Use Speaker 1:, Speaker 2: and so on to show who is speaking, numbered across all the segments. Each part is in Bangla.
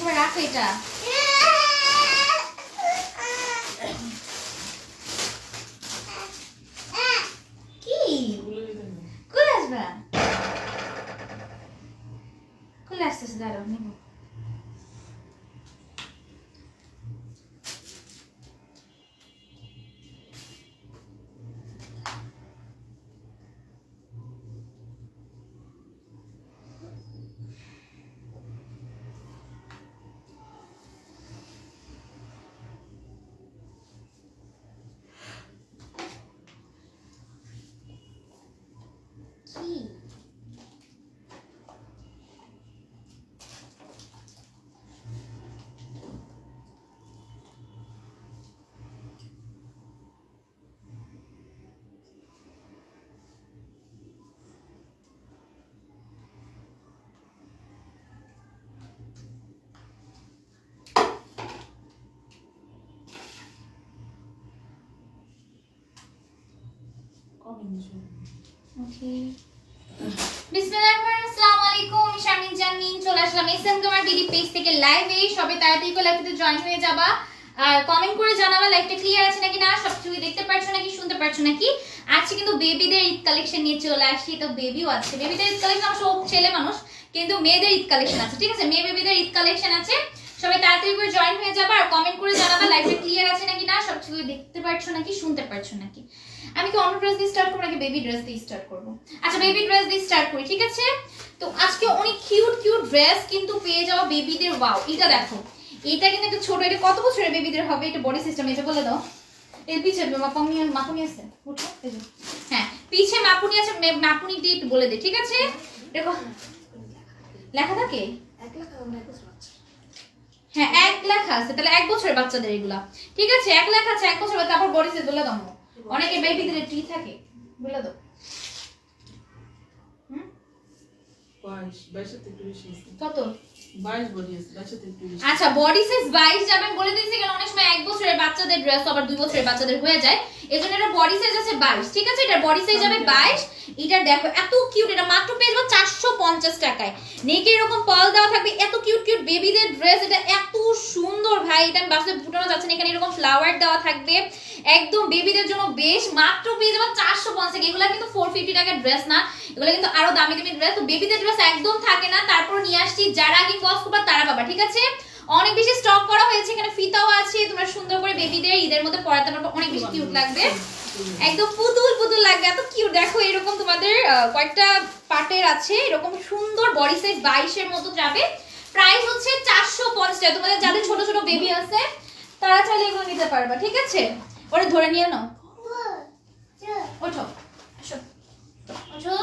Speaker 1: সময় রাখো এটা। কি খুলে আসবা? খুলে আসতেছে, দাঁড়াও নিব। চলে আসলাম এসএম তোমার বিডি পেজ থেকে লাইভে। সবাই তাড়াতাড়ি করে লাইভে জয়েন হয়ে যাবা আর কমেন্ট করে জানাবা লাইভটা ক্লিয়ার আছে নাকি, না সবকিছু দেখতে পারছো নাকি, শুনতে পারছো নাকি। আজকে কিন্তু বেবিদের ঈদ কালেকশন নিয়ে চলে আসছি, তো বেবিও আছে। বেবিদের ঈদ কালেকশন সব ছেলে মানুষ, কিন্তু মেয়েদের ঈদ কালেকশন আছে, ঠিক আছে? মেয়ে বেবিদের ঈদ কালেকশন আছে। সবাই তাড়াতাড়ি করে জয়েন হয়ে যাবা আর কমেন্ট করে জানাবা লাইভটা ক্লিয়ার আছে নাকি, না সবকিছু দেখতে পারছো নাকি, শুনতে পারছো নাকি। আমি কি অন্য ড্রেস দিয়ে স্টার্ট করব নাকি বেবি ড্রেস দিয়ে স্টার্ট করব? আচ্ছা বেবি ড্রেস দিয়ে স্টার্ট করি, ঠিক আছে? তো আজকে অনেক কিউট কিউট ড্রেস কিন্তু পেয়ে যাওয়া বেবিদের। ওয়াও, এটা দেখো, এটা কিন্তু একটা ছোট, এটা কত বছরের বেবিদের হবে? এটা বডি সিস্টেম, এটা বলে দাও। এর পিছে মাপুনি আছে, উঠো এই যে। হ্যাঁ, পিছে মাপুনি আছে, মাপুনি দিয়ে একটু বলে দে, ঠিক আছে? দেখো লেখা থাকে, হ্যাঁ 1 লেখা আছে, তাহলে 1 বছরের বাচ্চাদের এগুলা, ঠিক আছে? 1 লেখা আছে 1 বছর। তারপর বডি সাইজ বলে দাও। অনেকে বেবিদের টি থাকে, বলে দাও।
Speaker 2: 22 থেকে 23
Speaker 1: কত?
Speaker 2: 22 বডি আছে, 22 থেকে 23।
Speaker 1: আচ্ছা বডি সাইজ 22 যাবেন বলে দিয়েছি, কারণ অনেক সময় 1 বছরের বাচ্চাদের ড্রেস আবার 2 বছরের বাচ্চাদের হয়ে যায়, এজন্য এটা বডি সাইজ আছে 22, ঠিক আছে? এটা বডি সাইজ যাবে 22। এটা দেখো এত কিউট, এটা মাত্র পেয়ে যাবে 450 টাকায়। নেকে এরকম পাল দেওয়া থাকবে, এত কিউট কিউট বেবিদের ড্রেস, এটা এত সুন্দর ভাই। এটা আমি বাসে ফুটানো যাচ্ছে না, এখানে এরকম ফ্লাওয়ার দেওয়া থাকবে, একদম বেবিদের জন্য বেশ। মাত্র পেয়ে যাবে 450 টাকা। এগুলা কিন্তু 450 টাকার ড্রেস না, এগুলো কিন্তু আরো দামি দামি ড্রেস। তো বেবিদের ড্রেস একদম থাকে না, তারপর নিয়ে আসছি যারা আগে কষ্ট করবা তারা পাবা, ঠিক আছে? অনেক বেশি স্টক করা হয়েছে, এখানে ফিতাও আছে, তোমরা সুন্দর করে বেবিদের ঈদের মধ্যে পরাতে পারবে, অনেক বেশি কিউট লাগবে, একদম পুতুল পুতুল লাগবে, এত কিউট। দেখো এরকম তোমাদের কয়েকটা পার্টের আছে, এরকম সুন্দর বডি সাইজ 22 এর মতো যাবে। প্রাইস হচ্ছে 450 টাকা। তোমাদের যাদের ছোট ছোট বেবি আছে তারা চাইলে এগুলো নিতে পারবা, ঠিক আছে? ওরে ধরে নিয়ে নাও, ওঠো, আসো, ওঠো,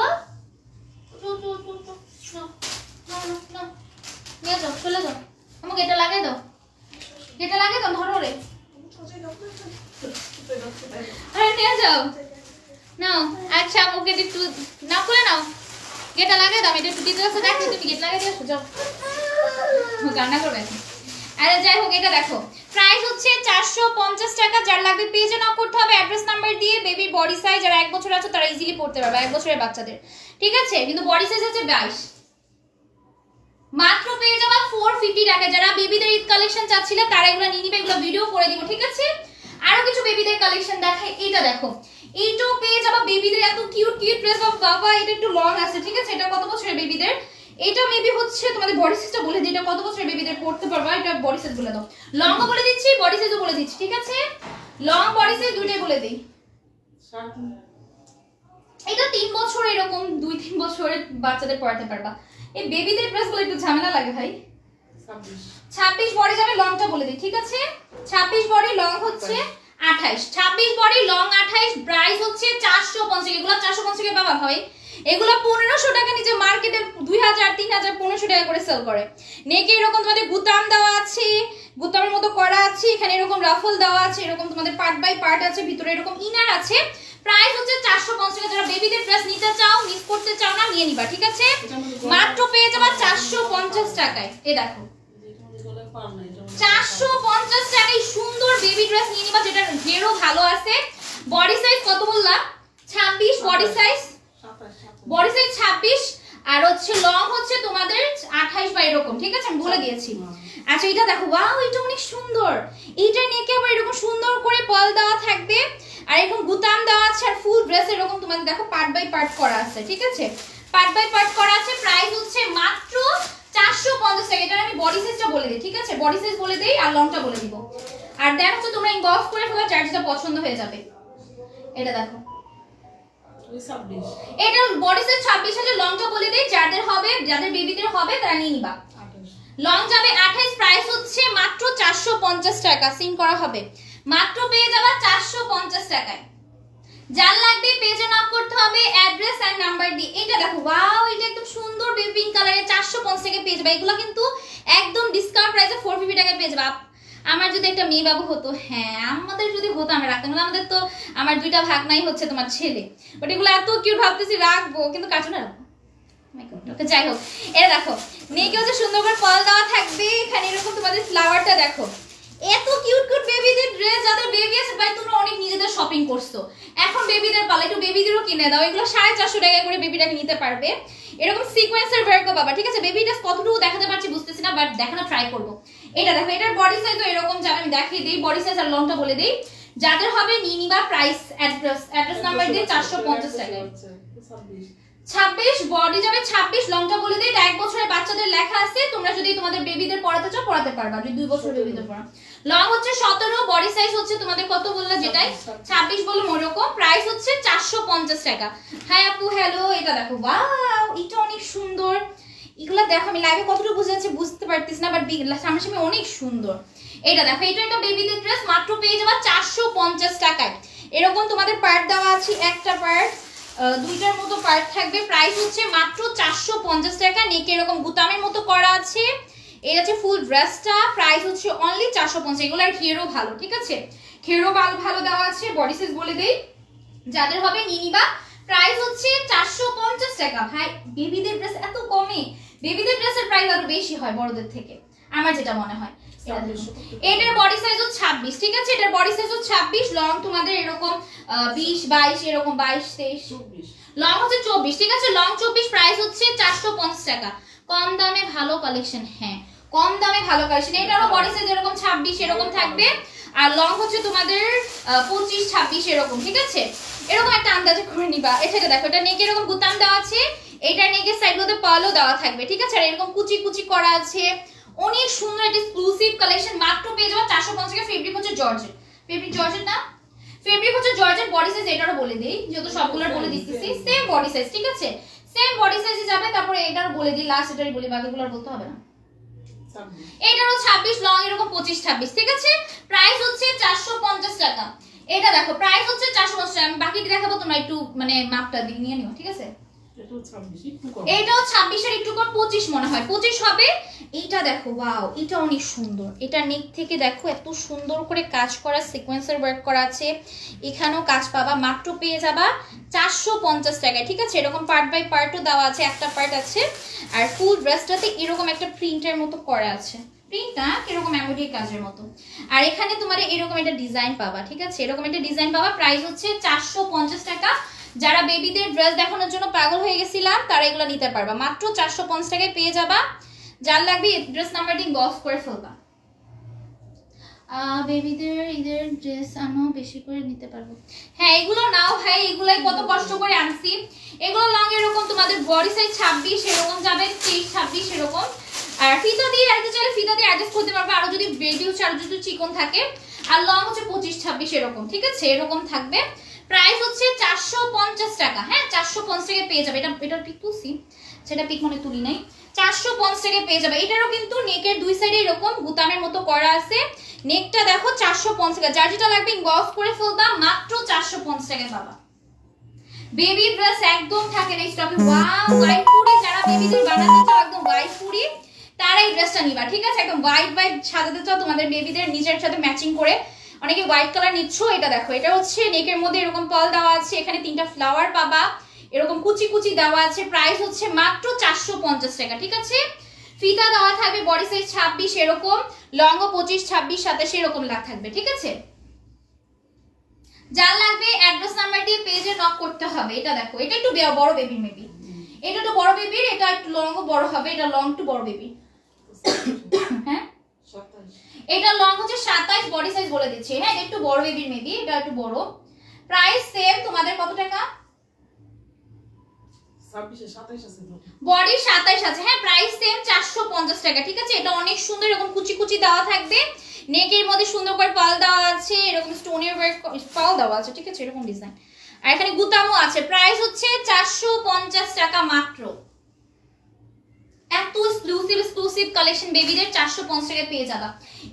Speaker 1: নিয়ে যাও, চলে যাও। আমাকে এটা লাগাই দাও, এটা লাগাই দাও, ধরো রে, আরে নিয়ে যাও, নাও। আচ্ছা ওকে একটু নাও, করে নাও, গেটটা লাগাই দাও। এটা একটু দিতে আছে, দেখো তুমি গেট লাগাই দিয়ে আসো, যাও, রান্না করবে। আরে যাই হোক, এটা দেখো প্রাইস হচ্ছে 450 টাকা। যার লাগবে পেজে নাও করতে হবে অ্যাড্রেস নাম্বার দিয়ে। বেবির বডি সাইজ যারা 1 বছর আছে তারা ইজিলি পড়তে পারবে, 1 বছরের বাচ্চাদের, ঠিক আছে? কিন্তু বডি সাইজ হচ্ছে 22। মাত্র পেয়ে যাবা 450 টাকা। যারা বেবিদের ঈদ কালেকশন চাচ্ছিলে তারা এগুলো নিয়ে নিবে, এগুলো ভিডিও করে দিব, ঠিক আছে? আরো কিছু বেবিদের কালেকশন দেখাই। এটা দেখো, এইটাও পেয়ে যাবা বেবিদের, এত কিউট কিউট ড্রেস। বাবা এটা একটু লং আছে, ঠিক আছে? এটা কত বছরের বেবিদের? এটা মেবি হচ্ছে তোমাদের বডি সাইজটা বলে দিই, এটা কত বছরের বেবিদের পড়তে পারবা, এটা বডি সাইজ বলে দাও। লংও বলে দিচ্ছি, বডি সাইজও বলে দিচ্ছি, ঠিক আছে? লং বডি সাইজ দুইটাই বলে দিই। এটা 3 বছর, এরকম 2-3 বছরের বাচ্চাদের পড়াতে পারবা। এই বেবিদের ড্রেসগুলো একটু ঝামেলা লাগে ভাই। 26 বডি যাবে, লংটা বলে দিই, ঠিক আছে? 26 বডি, লং হচ্ছে 28। 26 বডি, লং 28, প্রাইস হচ্ছে 450। এগুলো 450 টাকা পাবা ভাই। এগুলো 1500 টাকা নিচে মার্কেটে 2000, 3000, 1500 টাকা করে সেল করে। নেকে এরকম তোমাদের বুতাম দেওয়া আছে, বুতামের মতো করা আছে, এখানে এরকম রাফল দেওয়া আছে, এরকম তোমাদের পার্ট বাই পার্ট আছে, ভিতরে এরকম ইনার আছে। প্রাইস হচ্ছে 450 টাকা। যারা বেবিদের ড্রেস নিতে চাও, মিস করতে চাও না, নিয়ে নিবা, ঠিক আছে? মাত্র পেয়ে যাবা 450 টাকায়। এই দেখো 450 টাকায় সুন্দর বেবি ড্রেস নিয়ে নিবা, যেটা ঘেরও ভালো আছে। বডি সাইজ কত বললাম? 26 বডি সাইজ, বডি সাইজ 26। আর হচ্ছে লং হচ্ছে তোমাদের 28 বা এরকম, ঠিক আছে আমি বলে দিয়েছি। আচ্ছা এটা দেখো, ওয়াও এটা অনেক সুন্দর, এইটা নেকে আবার এরকম সুন্দর করে পার্ল দেওয়া থাকবে আর এরকম বুতাম দেওয়া আছে আর ফুল ড্রেস এরকম তোমাদের দেখো পার্ট বাই পার্ট করা আছে, ঠিক আছে পার্ট বাই পার্ট করা আছে। প্রাইস হচ্ছে মাত্র 450 টাকা। এটা আমি বডি সাইজটা বলে দিই, ঠিক আছে বডি সাইজ বলে দেই আর লংটা বলে দিব, আর দেন হচ্ছে তোমরা ইনবক্স করে ফেলো যার যেটা পছন্দ হয়ে যাবে। এটা দেখো, এটা বডি সাইজ 26 আছে, লংটা বলে দেই যাদের হবে, যাদের বেবিদের হবে তারা নিয়ে নিবা। লং যাবে 28, প্রাইস হচ্ছে মাত্র 450 টাকা, সিন করা হবে, মাত্র পেয়ে যাবা 450 টাকায়। যার লাগবে পেজে নক করতে হবে অ্যাড্রেস এন্ড নাম্বার দিয়ে। এটা দেখো, ওয়াও এটা একদম সুন্দর বেবি পিঙ্ক কালারে 450 টাকায় পেয়ে যাবে। এগুলো কিন্তু একদম ডিসকাউন্ট প্রাইসে 450 টাকায় পেয়ে যাবে। আমার যদি একটা মেয়ে বাবু হতো, হ্যাঁ আমাদের যদি হতো আমরা রাখতাম, আমাদের তো আমার দুইটা ভাগনাই হচ্ছে তোমার ছেলে, বাট এগুলো এত কিউট ভাবতেছি রাখবো কিন্তু কার্টুনে রাখবো। ওকে যাই হোক, এটা দেখো নেকে হচ্ছে সুন্দর করে ফল দেওয়া থাকবে, এখানে এরকম তোমাদের ফ্লাওয়ারটা দেখো, এত কিউট কিউট বেবিদের ড্রেস, যাদের বেবি আছে ভাই তোমরা অনেক নিজেদের শপিং করছো, এখন বেবিদের পালা একটু বেবিদেরও কিনে দাও। এগুলো 450 টাকা করে বেবিটাকে নিতে পারবে। এরকম সিকোয়েন্সের বের করো বাবা, ঠিক আছে বেবি ড্রেস কতটুকু দেখাতে পারছি বুঝতেছি না, বাট দেখানো ট্রাই করবো। এটা দেখো, এটার বডি সাইজও এরকম যাবে, আমি দেখিয়ে দিই বডি সাইজ আর লংটা বলে দিই, যাদের হবে নিয়ে নিবা। প্রাইস অ্যাড্রেস নাম্বার দিয়ে 450 টাকা। 26 বডি যাবে 26, লংটা বলে দেই, এটা 1 বছরের বাচ্চাদের লেখা আছে, তোমরা যদি তোমাদের বেবিদের পড়াতে চাও পড়াতে পারবা, যদি 2 বছরের বেবিদের পড়া। লং হচ্ছে 17, বডি সাইজ হচ্ছে তোমাদের কত বললা, যেটাই 26 বললাম ওরকম। প্রাইস হচ্ছে 450 টাকা। হাই আপু হ্যালো, এটা দেখো ওয়াও এটা অনেক সুন্দর। এগুলা দেখো আমি লাইভে কতটুকু বুঝে যাচ্ছে বুঝতে পারতেছি না, বাট সামনাসামনি অনেক সুন্দর। এটা দেখো, এটা একটা বেবিদের ড্রেস, মাত্র পেয়ে যাবা 450 টাকায়। এরকম তোমাদের পার্ট দেওয়া আছে, একটা পার্ট দুইটার মতো পার্ট থাকবে। প্রাইস হচ্ছে মাত্র 450 টাকা। নেকে এরকম বুতামের মতো করা আছে, এই আছে ফুল ড্রেসটা, প্রাইস হচ্ছে অনলি 450। এগুলোর ঘেরও ভালো, ঠিক আছে ঘেরও ভালো দেওয়া আছে। বডি সাইজ বলে দেই, যাদের হবে নিয়ে নিবা। প্রাইস হচ্ছে 450 টাকা। ভাই বেবিদের ড্রেস এত কমে, বেবিদের ড্রেসের প্রাইস আরো বেশি হয় বড়দের থেকে, আমার যেটা মনে হয়। এটার বডি সাইজ 26, ঠিক আছে এটার বডি সাইজ 26, লং তোমাদের এরকম 20 22 এরকম 22 23, লং হচ্ছে 24, ঠিক আছে লং 24, প্রাইস হচ্ছে 450 টাকা। কম দামে ভালো কালেকশন, হ্যাঁ কম দামে ভালো কালেকশন। এটারও বডি সাইজ এরকম 26 এরকম থাকবে, আর লং হচ্ছে তোমাদের 25 26 এরকম, ঠিক আছে এরকম একটা আন্দাজে করে নিবা। এটা দেখো, এটা নেকে এরকম বুতাম দেওয়া আছে, এটা নেকের সাইডগুলোতে পার্লও দেওয়া থাকবে, ঠিক আছে আর এরকম কুচি কুচি করা আছে, অনেক সুন্দর একটা এক্সক্লুসিভ কালেকশন। মাত্র পেয়ে যাবে 450 টাকা। ফেব্রিক হচ্ছে জর্জেট, ফেব্রিক জর্জেট না, ফেব্রিক হচ্ছে জর্জেট। বডি সাইজ এটারও বলে দেই, যেহেতু সবগুলোর বলে দিতেছি সেম বডি সাইজ, ঠিক আছে সেম বডি সাইজে যাবে। তারপরে এটার বলে দিই, লাস্ট এটারই বলি, বাকিগুলোর বলতে হবে না। এটারও 26, লং এরকম 25 26, ঠিক আছে প্রাইস হচ্ছে 450 টাকা। এটা দেখো প্রাইস হচ্ছে 450 টাকা। আমি বাকিটা দেখাবো, তোমরা একটু মানে মাপটা দিয়ে নিয়ে নিও, ঠিক আছে এটাও 26 এর একটু কম, 25 মনে হয় 25 হবে। এইটা দেখো ওয়াও এটা অনেক সুন্দর, এটা নেক থেকে দেখো এত সুন্দর করে কাজ করা, সিকোয়েন্সের ওয়ার্ক করা আছে, এখানেও কাজ পাবা। মাত্র পেয়ে যাবা 450 টাকায়, ঠিক আছে এরকম পার্ট বাই পার্টও দেওয়া আছে, একটা পার্ট আছে আর ফুল ড্রেসটাতে এরকম একটা প্রিন্টের মতো করা আছে, প্রিন্টটা এরকম এমব্রয়ডারি কাজের মতো, আর এখানে তোমার এরকম একটা ডিজাইন পাবা, ঠিক আছে এরকম একটা ডিজাইন পাবা। প্রাইস হচ্ছে 450 টাকা। যারা বেবিদের ড্রেস দেখানোর জন্য পাগল হয়ে গেছিলাম তারা এগুলো নিতে পারবা, মাত্র 450 টাকায় পেয়ে যাবা। যার লাগবে ড্রেস নাম্বারটি বক্স করে ফেলবা। বেবিদের ঈদের ড্রেস আনো বেশি করে নিতে পারবো, হ্যাঁ এগুলো নাও ভাই, এগুলাই কত কষ্ট করে আনছি। এগুলো লং এরকম তোমাদের বডি সাইজ 26 এরকম যাবে, 23 26 এরকম, আর ফিতা দিয়ে রাখতে চাইলে ফিতা দিয়ে অ্যাডজাস্ট করতে পারবে, আরো যদি বেবি হচ্ছে আরো যদি চিকন থাকে। আর লং হচ্ছে 25 26 এরকম, ঠিক আছে এরকম থাকবে। প্রাইস হচ্ছে 450 টাকা, হ্যাঁ 450 টাকায় পেয়ে যাবে। এটার পিক তুলছি, সেটা পিক মনে তুলি নাই, 450 টাকায় পেয়ে যাবে। এটারও কিন্তু নেকের দুই সাইডে এরকম বুতামের মতো করা আছে, নেকটা দেখো 450 টাকা। যার যেটা লাগবে ইনবক্স করে ফেলবা, মাত্র 450 টাকায় পাবা। বেবি ড্রেস একদম থাকে না স্টকে। ওয়াও হোয়াইট পুরি, যারা বেবিদের বানাতে চাও একদম হোয়াইট পুরি তারা এই ড্রেসটা নিবা, ঠিক আছে একদম হোয়াইট হোয়াইট সাজাতে চাও তোমাদের বেবিদের নিজের সাথে ম্যাচিং করে, অনেকে হোয়াইট কালার নিচ্ছ। এটা দেখো, এটা হচ্ছে নেকের মধ্যে এরকম পার্ল দেওয়া আছে, এখানে 3টা ফ্লাওয়ার পাবা, এরকম কুচি কুচি দেওয়া আছে। প্রাইস হচ্ছে মাত্র 450 টাকা, ঠিক আছে ফিতা দেওয়া থাকবে, বডি সাইজ 26 এরকম, লং ও 25 26 27 এরকম লাগ থাকবে, ঠিক আছে যার লাগবে অ্যাড্রেস নাম্বার দিয়ে পেজে নক করতে হবে। এটা দেখো, এটা একটু বড় বেবি মেবি, এটা তো বড় বেবির, এটা একটু লং ও বড় হবে, এটা লং টু বড় বেবি। হ্যাঁ
Speaker 2: 27
Speaker 1: এটা লং হচ্ছে 27, বডি সাইজ বলে দিচ্ছি। হ্যাঁ এটা একটু বড় বেবির মেবি, এটা একটু বড়। প্রাইস সেম তোমাদের কত টাকা?
Speaker 2: 26 27 আছে তো।
Speaker 1: বডি 27 আছে। হ্যাঁ প্রাইস সেম 450 টাকা। ঠিক আছে, এটা অনেক সুন্দর, এরকম কুচি কুচি দেওয়া থাকবে, নেকের মধ্যে সুন্দর করে পাল দেওয়া আছে, এরকম স্টোনের ওয়ার্ক পাল দেওয়া আছে। ঠিক আছে, এরকম ডিজাইন, আর এখানে গুতামও আছে। প্রাইস হচ্ছে 450 টাকা মাত্র। এত এক্সক্লুসিভ কালেকশন বেবিদের 450 টাকায় পেয়ে যাবা।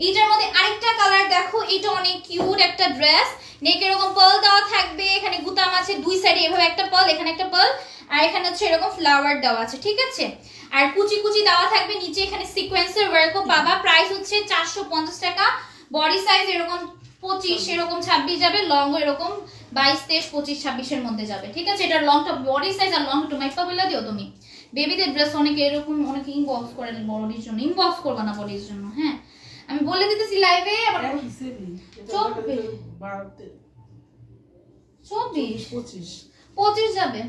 Speaker 1: এটার মধ্যে আরেকটা কালার দেখো, এটা অনেক কিউট একটা ড্রেস, নেক এরকম পার্ল দেওয়া থাকবে, এখানে গুতাম আছে দুই সাইডে, এভাবে একটা পার্ল, এখানে একটা পার্ল, আর এখানে হচ্ছে এরকম ফ্লাওয়ার দেওয়া আছে। ঠিক আছে, আর কুচি কুচি দেওয়া থাকবে নিচে, এখানে সিকোয়েন্সের ওয়ার্কও পাবা। প্রাইস হচ্ছে 450 টাকা। বডি সাইজ এরকম 25, এরকম 26 যাবে, লং এরকম 22, 23, 25, 26 এর মধ্যে যাবে। ঠিক আছে, এটার লংটা বডি সাইজ আর লং একটু মাইপা বলে দিও তুমি। বেবিদের ড্রেস অনেকে এরকম অনেকে ইনবক্স করেন বডির জন্য, ইনবক্স করবা না বডির জন্য। হ্যাঁ আমি বলে দিতেছি লাইভে, আবার
Speaker 2: একই সেমই। এটা
Speaker 1: 24
Speaker 2: 12
Speaker 1: 24
Speaker 2: 25
Speaker 1: 25 যাবে।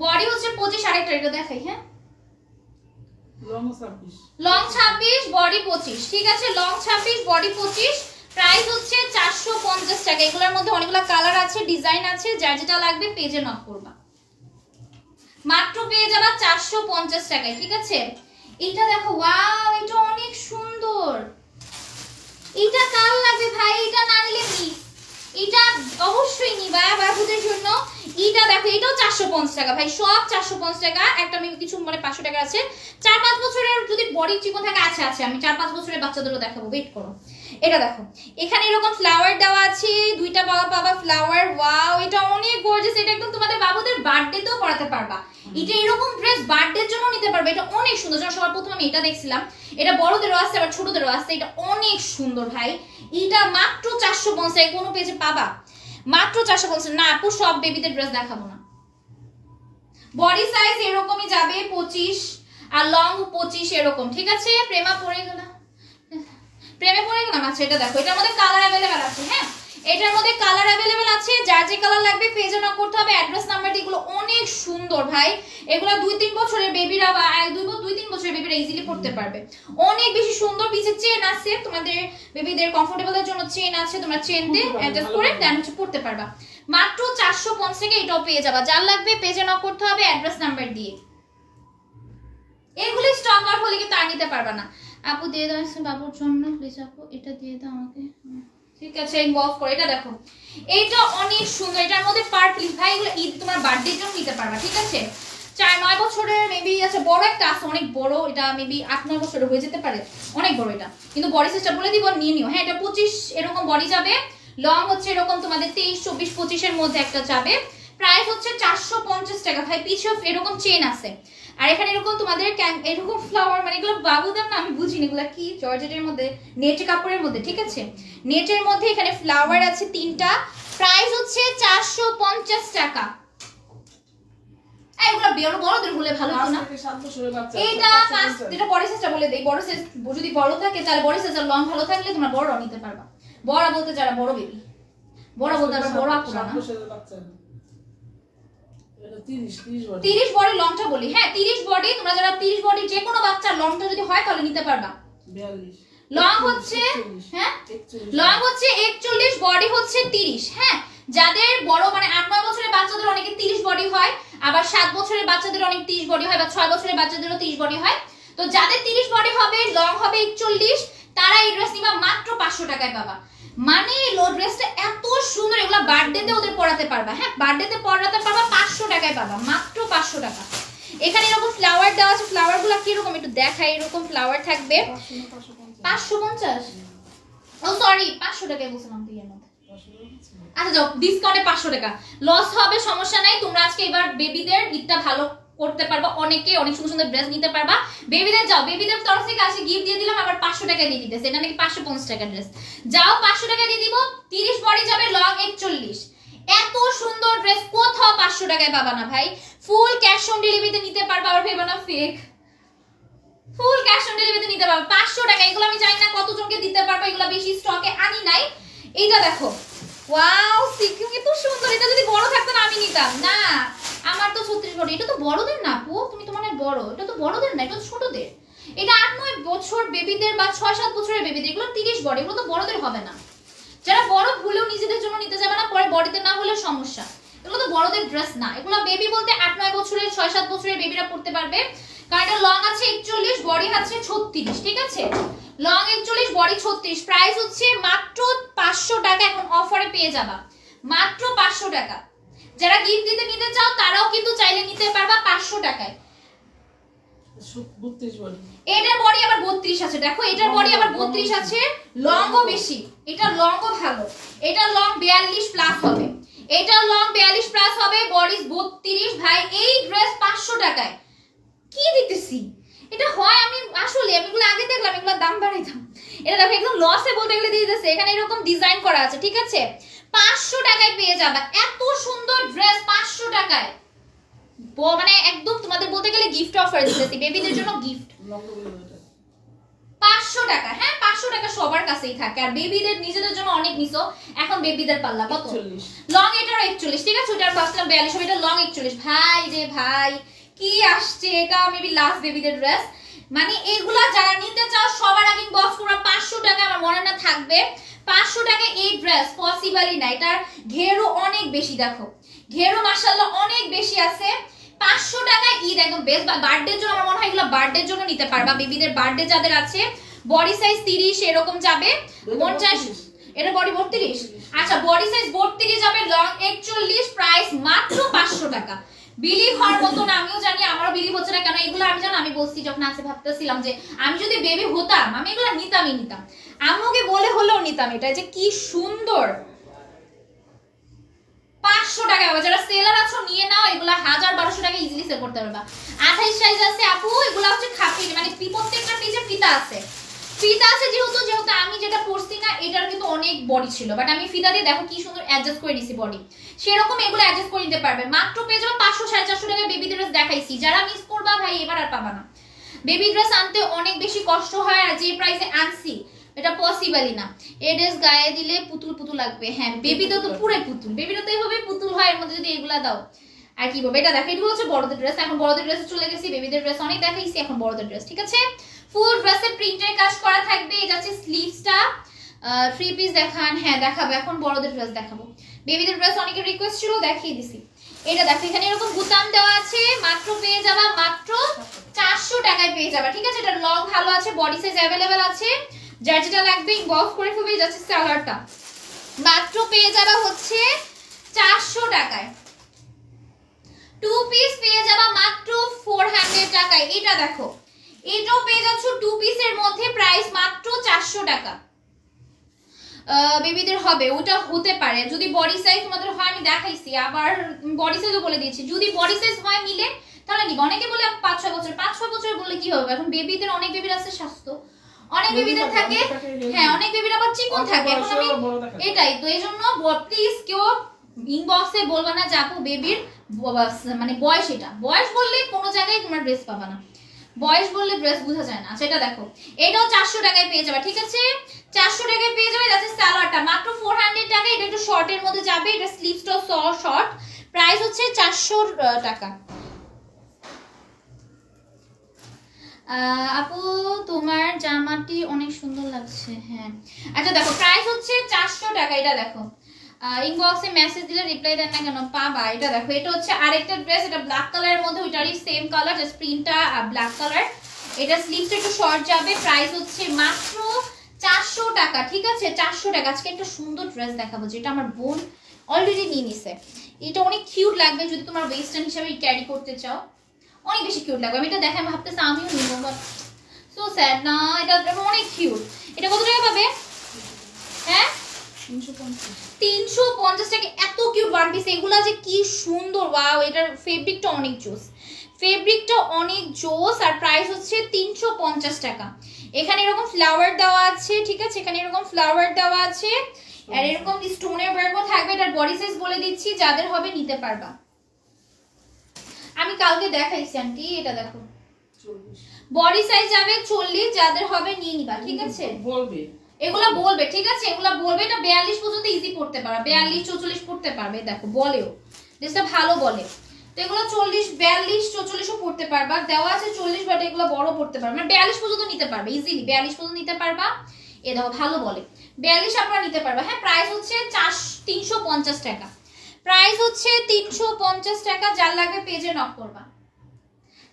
Speaker 1: বডি হচ্ছে 25, আরেকটা এটা দেখাই। হ্যাঁ
Speaker 2: লং 26
Speaker 1: লং 26, বডি 25। ঠিক আছে, লং 26, বডি 25। প্রাইস হচ্ছে 450 টাকা। এগুলোর মধ্যে অনেকগুলো কালার আছে, ডিজাইন আছে, যার যেটা লাগবে পেজে নক করবা। মাত্র পেয়ে যাবা 450 টাকায়। ঠিক আছে, এটা দেখো, ওয়াও এটা অনেক সুন্দর। এটা কাল লাগবে ভাই, এটা না নিলে মিস। এটা অবশ্যই নিবা বাবুদের জন্য। এটা দেখো, এটাও 450 টাকা ভাই, সব 450 টাকা। একটা আমি কিছু মানে 500 টাকা আছে। 4-5 বছরের যদি বডি চিকন থাকে, আছে আমি 4-5 বছরের বাচ্চাদেরও দেখাবো, ওয়েট করো। এটা দেখো, এখানে এরকম ফ্লাওয়ার দেওয়া আছে, দুইটা পাবা ফ্লাওয়ার। ওয়াও এটা অনেক গর্জিয়াস, এটা একদম তোমাদের বাবুদের বার্থডেতেও পরাতে পারবা। এটা এরকম ড্রেস বার্থডের জন্য নিতে পারবে, এটা অনেক সুন্দর। যখন সবার প্রথমে আমি এটা দেখছিলাম, এটা বড়দেরও আছে আবার ছোটদেরও আছে, এটা অনেক সুন্দর ভাই। এটা মাত্র 450, কোনো পেজে পাবা মাত্র 450 না আপু, সব বেবিদের ড্রেস দেখাবো না। বডি সাইজ এরকমই যাবে 25, আর লং 25 এরকম। ঠিক আছে, প্রেমে পড়ে গেলাম। আচ্ছা এটা দেখো, এটার মধ্যে কালার অ্যাভেলেবেল আছে। হ্যাঁ এটার মধ্যে কালার অ্যাভেলেবেল আছে, যার যে কালার লাগবে পেজে নক করতে হবে। অ্যাড্রেস নাম্বার এগুলো অনেক সুন্দর ভাই, এগুলো 2-3 বছরের বেবিরা বা 2-3 বছরের বেবিরা ইজিলি পড়তে পারবে, অনেক বেশি সুন্দর। পিছে চেন আছে, তোমাদের বেবিদের কমফোর্টেবলের জন্য চেন আছে, তোমরা চেন দিয়ে অ্যাডজাস্ট করে দেন হচ্ছে পড়তে পারবা। মাত্র 450 টাকা এটাও পেয়ে যাবা। যার লাগবে পেজে নক করতে হবে অ্যাড্রেস নাম্বার দিয়ে। এগুলি স্টক আউট হলে কিন্তু আর নিতে পারবা না। আপু দিয়ে দাও বাবুর জন্য প্লিজ, আপু এটা দিয়ে দাও আমাকে। ঠিক আছে, ইনবক্স করে। এটা দেখো, এটা অনেক সুন্দর, এটার মধ্যে পার্পল ভাই, এগুলো ঈদ তোমার বার্থডের জন্য নিতে পারবা। ঠিক আছে, 4-9 বছরের মেবি আছে, বড় একটা আছে অনেক বড়, এটা মেবি 8-9 বছরের হয়ে যেতে পারে, অনেক বড় এটা। কিন্তু বডি সাইজটা বলে দিব, নিয়ে নিও। হ্যাঁ এটা 25 এরকম বডি যাবে, লং হচ্ছে এরকম তোমাদের 23, 24, 25 এর মধ্যে একটা যাবে। প্রাইস হচ্ছে 450 টাকা ভাই। পিছে এরকম চেন আছে, আর এখানে এরকম তোমাদের এরকম ফ্লাওয়ার, মানে এগুলো বাবুদের না আমি বুঝিনি এগুলো কি, জর্জেটের মধ্যে, নেট কাপড়ের মধ্যে। ঠিক আছে, নেটের মধ্যে এখানে ফ্লাওয়ার আছে 3টা। প্রাইস হচ্ছে 450 টাকা। এগুলো বড়দের হলে ভালো হতো না।
Speaker 2: 5-7 বছরের বাচ্চা
Speaker 1: এটা এটা বডি সাইজটা বলে দেই, বড় সাইজ যদি বড় থাকে তাহলে বডি সাইজ আর লং ভালো থাকলে তোমরা বড়ও নিতে পারবা। বড় বলতে যারা বড় বেবি, বড় বলতে আবার বড় আপুরা না।
Speaker 2: 7 বছরের বাচ্চা এটা 30 বডি,
Speaker 1: 30 বডি লংটা বলি। হ্যাঁ 30 বডি, তোমরা যারা 30 বডি যে কোনো বাচ্চা লংটা যদি হয় তাহলে নিতে পারবা।
Speaker 2: 42
Speaker 1: লং হচ্ছে, হ্যাঁ লং হচ্ছে 41, বডি হচ্ছে 30। হ্যাঁ যাদের বড় মানে 8-9 বছরের বাচ্চাদের অনেকে 30 বডি হয়, আবার 7 বছরের বাচ্চাদের অনেক 30 বডি হয়, বা 6 বছরের বাচ্চাদেরও 30 বডি হয়। তো যাদের 30 বডি হবে, লং হবে 41, তারা এই ড্রেস নিবা মাত্র 500 টাকায় পাবা। মানে লো ড্রেসটা এত সুন্দর, এগুলা বার্থডেতে ওদের পরাতে পারবা। হ্যাঁ বার্থডেতে পরাতে পারবা, 500 টাকায় পাবা, মাত্র 500 টাকা। এখানে এরকম ফ্লাওয়ার দেওয়া আছে, ফ্লাওয়ার গুলো কিরকম একটু দেখাই। এরকম ফ্লাওয়ার থাকবে 550, ও সরি 500 টাকায় বলছিলাম তো এর মধ্যে। আচ্ছা যাও, ডিসকাউন্টে 500 টাকা, লস হবে সমস্যা নাই। তোমরা আজকে এবার বেবিদের ঈদটা ভালো করতে পারবা, অনেকে অনেক সুন্দর সুন্দর ড্রেস নিতে পারবা। বেবিদের যাও, বেবিদের তরফ থেকে আসে গিফট দিয়ে দিলাম, আবার 500 টাকা দিয়ে দিতেছে, এটা নাকি 550 টাকা ড্রেস। যাও 500 টাকা দিয়ে দিব, 30 বডি যাবে, লং 41। এত সুন্দর ড্রেস কোথাও 500 টাকায় পাবা না ভাই। ফুল ক্যাশ অন ডেলিভারিতে নিতে পারবা, আবার ভেবা না ফেক। ফুল ক্যাশ অন ডেলিভারিতে নিতে পারবা 500 টাকা। এগুলো আমি জানি না কতজনকে দিতে পারবো, এগুলো বেশি স্টকে আনি নাই। এইটা দেখো, ওয়াও সিকিম এত সুন্দর, এটা যদি বড় থাকতো না আমি নিতাম না। আমার তো 36 বডি, এটা তো বড়দের না আপু, তুমি তো মানে বড়, এটা তো বড়দের না, এটা তো ছোটদের। এটা 8-9 বছর বেবিদের বা 6-7 বছরের বেবিদের, এগুলো 30 বডি, এগুলো তো বড়দের হবে না। যারা বড় ভুলেও নিজেদের জন্য নিতে যাবে না, পরে বডিতে না হলে সমস্যা। এগুলো তো বড়দের ড্রেস না, এগুলো বেবি বলতে 8-9 বছরের 6-7 বছরের বেবিরা পড়তে পারবে। কারণ এটা লং আছে 41, বডি আছে 36, ঠিক আছে? লং 41, বডি 36, প্রাইস হচ্ছে মাত্র 500 টাকা, এখন অফারে পেয়ে যাবা মাত্র 500 টাকা। যারা গিফট দিতে নিতে চাও তারাও কিন্তু চাইলে নিতে পারবা 500 টাকায়।
Speaker 2: 32 বডি।
Speaker 1: এটার বডি আবার 32 আছে, দেখো এটার বডি আবার 32 আছে, লংও বেশি, এটা লংও ভালো। এটা লং 42 প্লাস হবে, এটা লং 42 প্লাস হবে, বডি 32। ভাই এই ড্রেস 500 টাকায় কি দিতেছি? এটা হয় আমি আসলে আমি এগুলো আগে দেখলাম, এগুলো দাম বাড়াইতাম। এটা দেখো একদম লসে বলতে গেলে দিয়ে দিতেছে, এখানে এরকম ডিজাইন করা আছে, ঠিক আছে? 500 টাকায় পেয়ে যাবে এত সুন্দর ড্রেস 500 টাকায়। মানে একদম তোমাদের বলতে গেলে গিফট অফার দিতেছি, বেবিদের জন্য গিফট। 500 টাকা, হ্যাঁ 500 টাকা সবার কাছেই থাকে, আর বেবিদের নিজেদের জন্য অনেক নিছো। এখন বেবিদের পাল্লা কত? লং এটার 41, ঠিক আছে? ওটার ভাবছিলাম 42 হবে, এটা লং 41। ভাই রে ভাই কি আসছে, এটা মেবি লাস্ট বেবিদের ড্রেস। মানে এগুলা যারা নিতে চাও সবার আগে বক্স পুরো 500 টাকা, আমার মনে না থাকবে 500 টাকা এই ড্রেস পসিবলই না। এটার ঘেরও অনেক বেশি, দেখো ঘেরও মাশাআল্লাহ অনেক বেশি আছে। 500 টাকা ঈদ একদম বেস্ট। বার্থডের জন্য আমার মনে হয় এগুলো বার্থডের জন্য নিতে পারবা, বেবিদের বার্থডে যাদের আছে। বডি সাইজ 30 এরকম যাবে, 50। এটা বডি 32, আচ্ছা বডি সাইজ 32 যাবে, লং 41, প্রাইস মাত্র 500 টাকা। বিলিভ হওয়ার মতো না, আমিও জানি আমারও বিলিভ হচ্ছে না। কেন এগুলো আমি জানো, আমি বলছি যখন আছে ভাবতেছিলাম যে আমি যদি বেবি হতাম আমি এগুলো নিতামই নিতাম, আম্মুকে বলে হলেও নিতাম। এটা যে কি সুন্দর 500 টাকা। যারা সেলার আছো নিয়ে নাও, এগুলা 1000-1200 টাকা ইজিলি সেল করতে পারবা। 28 সাইজ আছে আপু, এগুলা হচ্ছে খাপি, মানে প্রত্যেকটা পেজে ফিতা আছে। ফিতা আছে যেহেতু আমি যেটা পরছি না এটার কিন্তু অনেক বডি ছিল, বাট আমি ফিতা দিয়ে দেখো কি সুন্দর অ্যাডজাস্ট করে দিছি বডি, সেরকম এগুলো অ্যাডজাস্ট করে নিতে পারবে। মাত্র পেয়ে যাবে 500-450 টাকা। বেবি ড্রেস দেখাইছি, যারা মিস করবা ভাই এবার আর পাবা না। বেবি ড্রেস আনতে অনেক বেশি কষ্ট হয়, আর যে প্রাইসে আনছি এটা পসিবলই না। এই ড্রেস গায়ে দিলে পুতুল পুতুল লাগবে। হ্যাঁ বেবিটা তো পুরো পুতুল, বেবিটা তো এইভাবে পুতুল হয়, এর মধ্যে যদি এগুলা দাও আর কি বলবো। এটা দেখো এগুলো হচ্ছে বড়দের ড্রেস, এখন বড়দের ড্রেসে চলে গেছি, বেবিদের ড্রেস অনেক দেখাইছি, এখন বড়দের ড্রেস, ঠিক আছে? ফুল ড্রেসে প্রিন্টের কাজ করা থাকবে, এই যাচ্ছে স্লিভসটা। 3 পিস দেখান, হ্যাঁ দেখাবো, এখন বড়দের ড্রেস দেখাবো। বেবিদের ড্রেস অনেকের রিকোয়েস্ট ছিল, দেখিয়ে দিছি। এটা দেখো এখানে এরকম বুতাম দেওয়া আছে, মাত্র পেয়ে যাবা মাত্র 400 টাকায় পেয়ে যাবা, ঠিক আছে? এটা লং ভালো আছে, বডি সাইজ अवेलेबल আছে, যার যেটা লাগবে ইনবক্স করে ফেলবে। যাচ্ছে সালোয়ারটা মাত্র পেয়ে যাবা হচ্ছে 400 টাকায়। 2 পিস পেয়ে যাবা মাত্র 400 টাকায়। এটা দেখো এটাও পেয়ে যাচ্ছ 2 পিসের মধ্যে, প্রাইস মাত্র 400 টাকা। বেবিদের হবে ওটা হতে পারে, যদি বডি সাইজ তোমাদের হয় আমি দেখাইছি, আবার বডি সাইজও বলে দিয়েছি, যদি বডি সাইজ হয় মিলে তাহলে নিব। অনেকে বলে 5-6 বছর, 5-6 বছর বললে কি হবে? এখন বেবিদের অনেক বেবির আছে স্বাস্থ্য, অনেক বেবিদের থাকে, হ্যাঁ অনেক বেবির আবার চিকন থাকে। এখন আমি এটাই তো, এই জন্য প্লিজ কেউ ইনবক্সে বলবা না যে আপু বেবির মানে বয়স, এটা বয়স বললে কোনো জায়গায় তোমার ড্রেস পাবা না, বয়স বললে ড্রেস বোঝা যায় না। সেটা দেখো এটাও 400 টাকায় পেয়ে যাবে, ঠিক আছে? 400 টাকায় পেয়ে যাবে। যাচ্ছে সালোয়ারটা মাত্র 400 টাকা, এটা একটু শর্টের মধ্যে যাবে, এটা স্লিভসটাও শর্ট, প্রাইস হচ্ছে 400 টাকা। আপু তোমার জামাটি অনেক সুন্দর লাগছে, হ্যাঁ আচ্ছা দেখো প্রাইস হচ্ছে 400 টাকা। এটা দেখো ইনবক্সে মেসেজ দিলে রিপ্লাই দেন না কেন, পাবা। এটা দেখো এটা হচ্ছে আরেকটা ড্রেস, এটা ব্ল্যাক কালারের মধ্যে, ওইটারই সেম কালার, জাস্ট প্রিন্টটা ব্ল্যাক কালার। এটা স্লিভসটা একটু শর্ট যাবে, প্রাইস হচ্ছে মাত্র 400 টাকা, ঠিক আছে? 400 টাকা। আজকে একটা সুন্দর ড্রেস দেখাবো যেটা আমার বোন অলরেডি নিয়ে নিছে। এটা অনেক কিউট লাগবে যদি তোমার ওয়েস্টার্ন হিসেবে ক্যারি করতে চাও, অনেক বেশি কিউট লাগবে। আমি এটা দেখে আমি ভাবতেছি আমিও নিবো, বাট সো স্যাড না, এটা অনেক কিউট। এটা কত টাকা পাবে? হ্যাঁ 350 টাকা। এত কিউট ওয়ান পিস, এগুলা যে কি সুন্দর, ওয়াও। এটার ফেব্রিকটা অনেক জোস, ফেব্রিকটা অনেক জোস, আর প্রাইস হচ্ছে 350 টাকা। এখানে এরকম ফ্লাওয়ার দেওয়া আছে, ঠিক আছে? এখানে এরকম ফ্লাওয়ার দেওয়া আছে, আর এরকম স্টোনের ওয়ার্কও থাকবে। এটার বডি সাইজ বলে দিচ্ছি, যাদের হবে নিতে পারবা। আমি কালকে দেখাইছি আন্টি, এটা দেখো বডি সাইজ যাবে 40, যাদের হবে নিয়ে নিবা, ঠিক আছে?
Speaker 2: বলবে
Speaker 1: এগুলা বলবে, ঠিক আছে? এগুলা বলবে। এটা 42 পর্যন্ত ইজি পড়তে পারবে, 42-44 পড়তে পারবে। দেখো বলেও ড্রেসটা ভালো বলে, তো এগুলো 40 42 44ও পড়তে পারবা, দেওয়া আছে 40, বাট এগুলো বড় পড়তে পারবে, মানে 42 পর্যন্ত নিতে পারবে ইজিলি, 42 পর্যন্ত নিতে পারবা। এ দেখো ভালো বলে 42 আপনারা নিতে পারবা। হ্যাঁ, প্রাইস হচ্ছে 350 টাকা, প্রাইস হচ্ছে 350 টাকা। যার লাগবে পেজে নক করবা,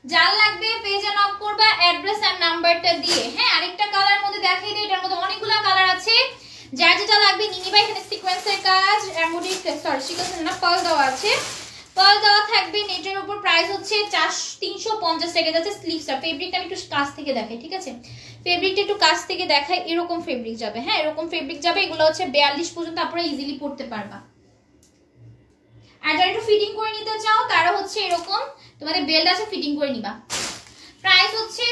Speaker 1: যার লাগবে পেজে নক করবা অ্যাড্রেস আর নাম্বারটা দিয়ে। হ্যাঁ, আরেকটা কালার মধ্যে দেখিয়ে দিই, এটার মধ্যে অনেকগুলো কালার আছে, যার যেটা লাগবে নিয়ে নিবা। এখানে সিকোয়েন্সের কাজ, এমব্রয়ডারি, সরি সিকোয়েন্স না, পার্ল দেওয়া আছে, পার্ল দেওয়া থাকবে নেটের উপর। প্রাইস হচ্ছে 350 টাকা। যাচ্ছে স্লিভসটা, ফেব্রিকটা আমি একটু কাছ থেকে দেখাই, ঠিক আছে? ফেব্রিকটা একটু কাছ থেকে দেখাই, এরকম ফেব্রিক যাবে। হ্যাঁ, এরকম ফেব্রিক যাবে, এগুলো হচ্ছে 42 পর্যন্ত আপনারা ইজিলি পড়তে পারবা। আর যারা একটু ফিটিং করে নিতে চাও তারা হচ্ছে এরকম তোমাদের বেল্ট আছে, ফিটিং করে নিবা। প্রাইস হচ্ছে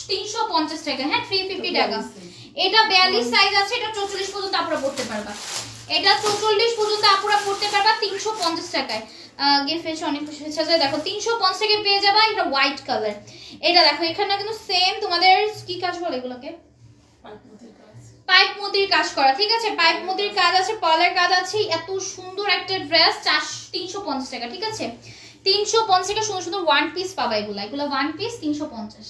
Speaker 1: 350 টাকা। হ্যাঁ, 350 টাকা। এটা 42 সাইজ আছে, এটা 44 পর্যন্ত আপনারা পড়তে পারবা, এটা 44 পর্যন্ত আপনারা পড়তে পারবা 350 টাকায়। গিফট এসে অনেক খুশি হয়েছে। দেখো 350 টাকায় পেয়ে যাবা। এটা হোয়াইট কালার, এটা দেখো এখানে কিন্তু সেম তোমাদের কি কাজ বলে এগুলোকে, পাইপ মতির কাজ করা, ঠিক আছে? পাইপ মতির কাজ আছে, পার্লের কাজ আছে। এত সুন্দর একটা ড্রেস 350 টাকা, ঠিক আছে? 350 টাকা সুন্দর সুন্দর ওয়ান পিস পাবা, এগুলো ওয়ান পিস 350।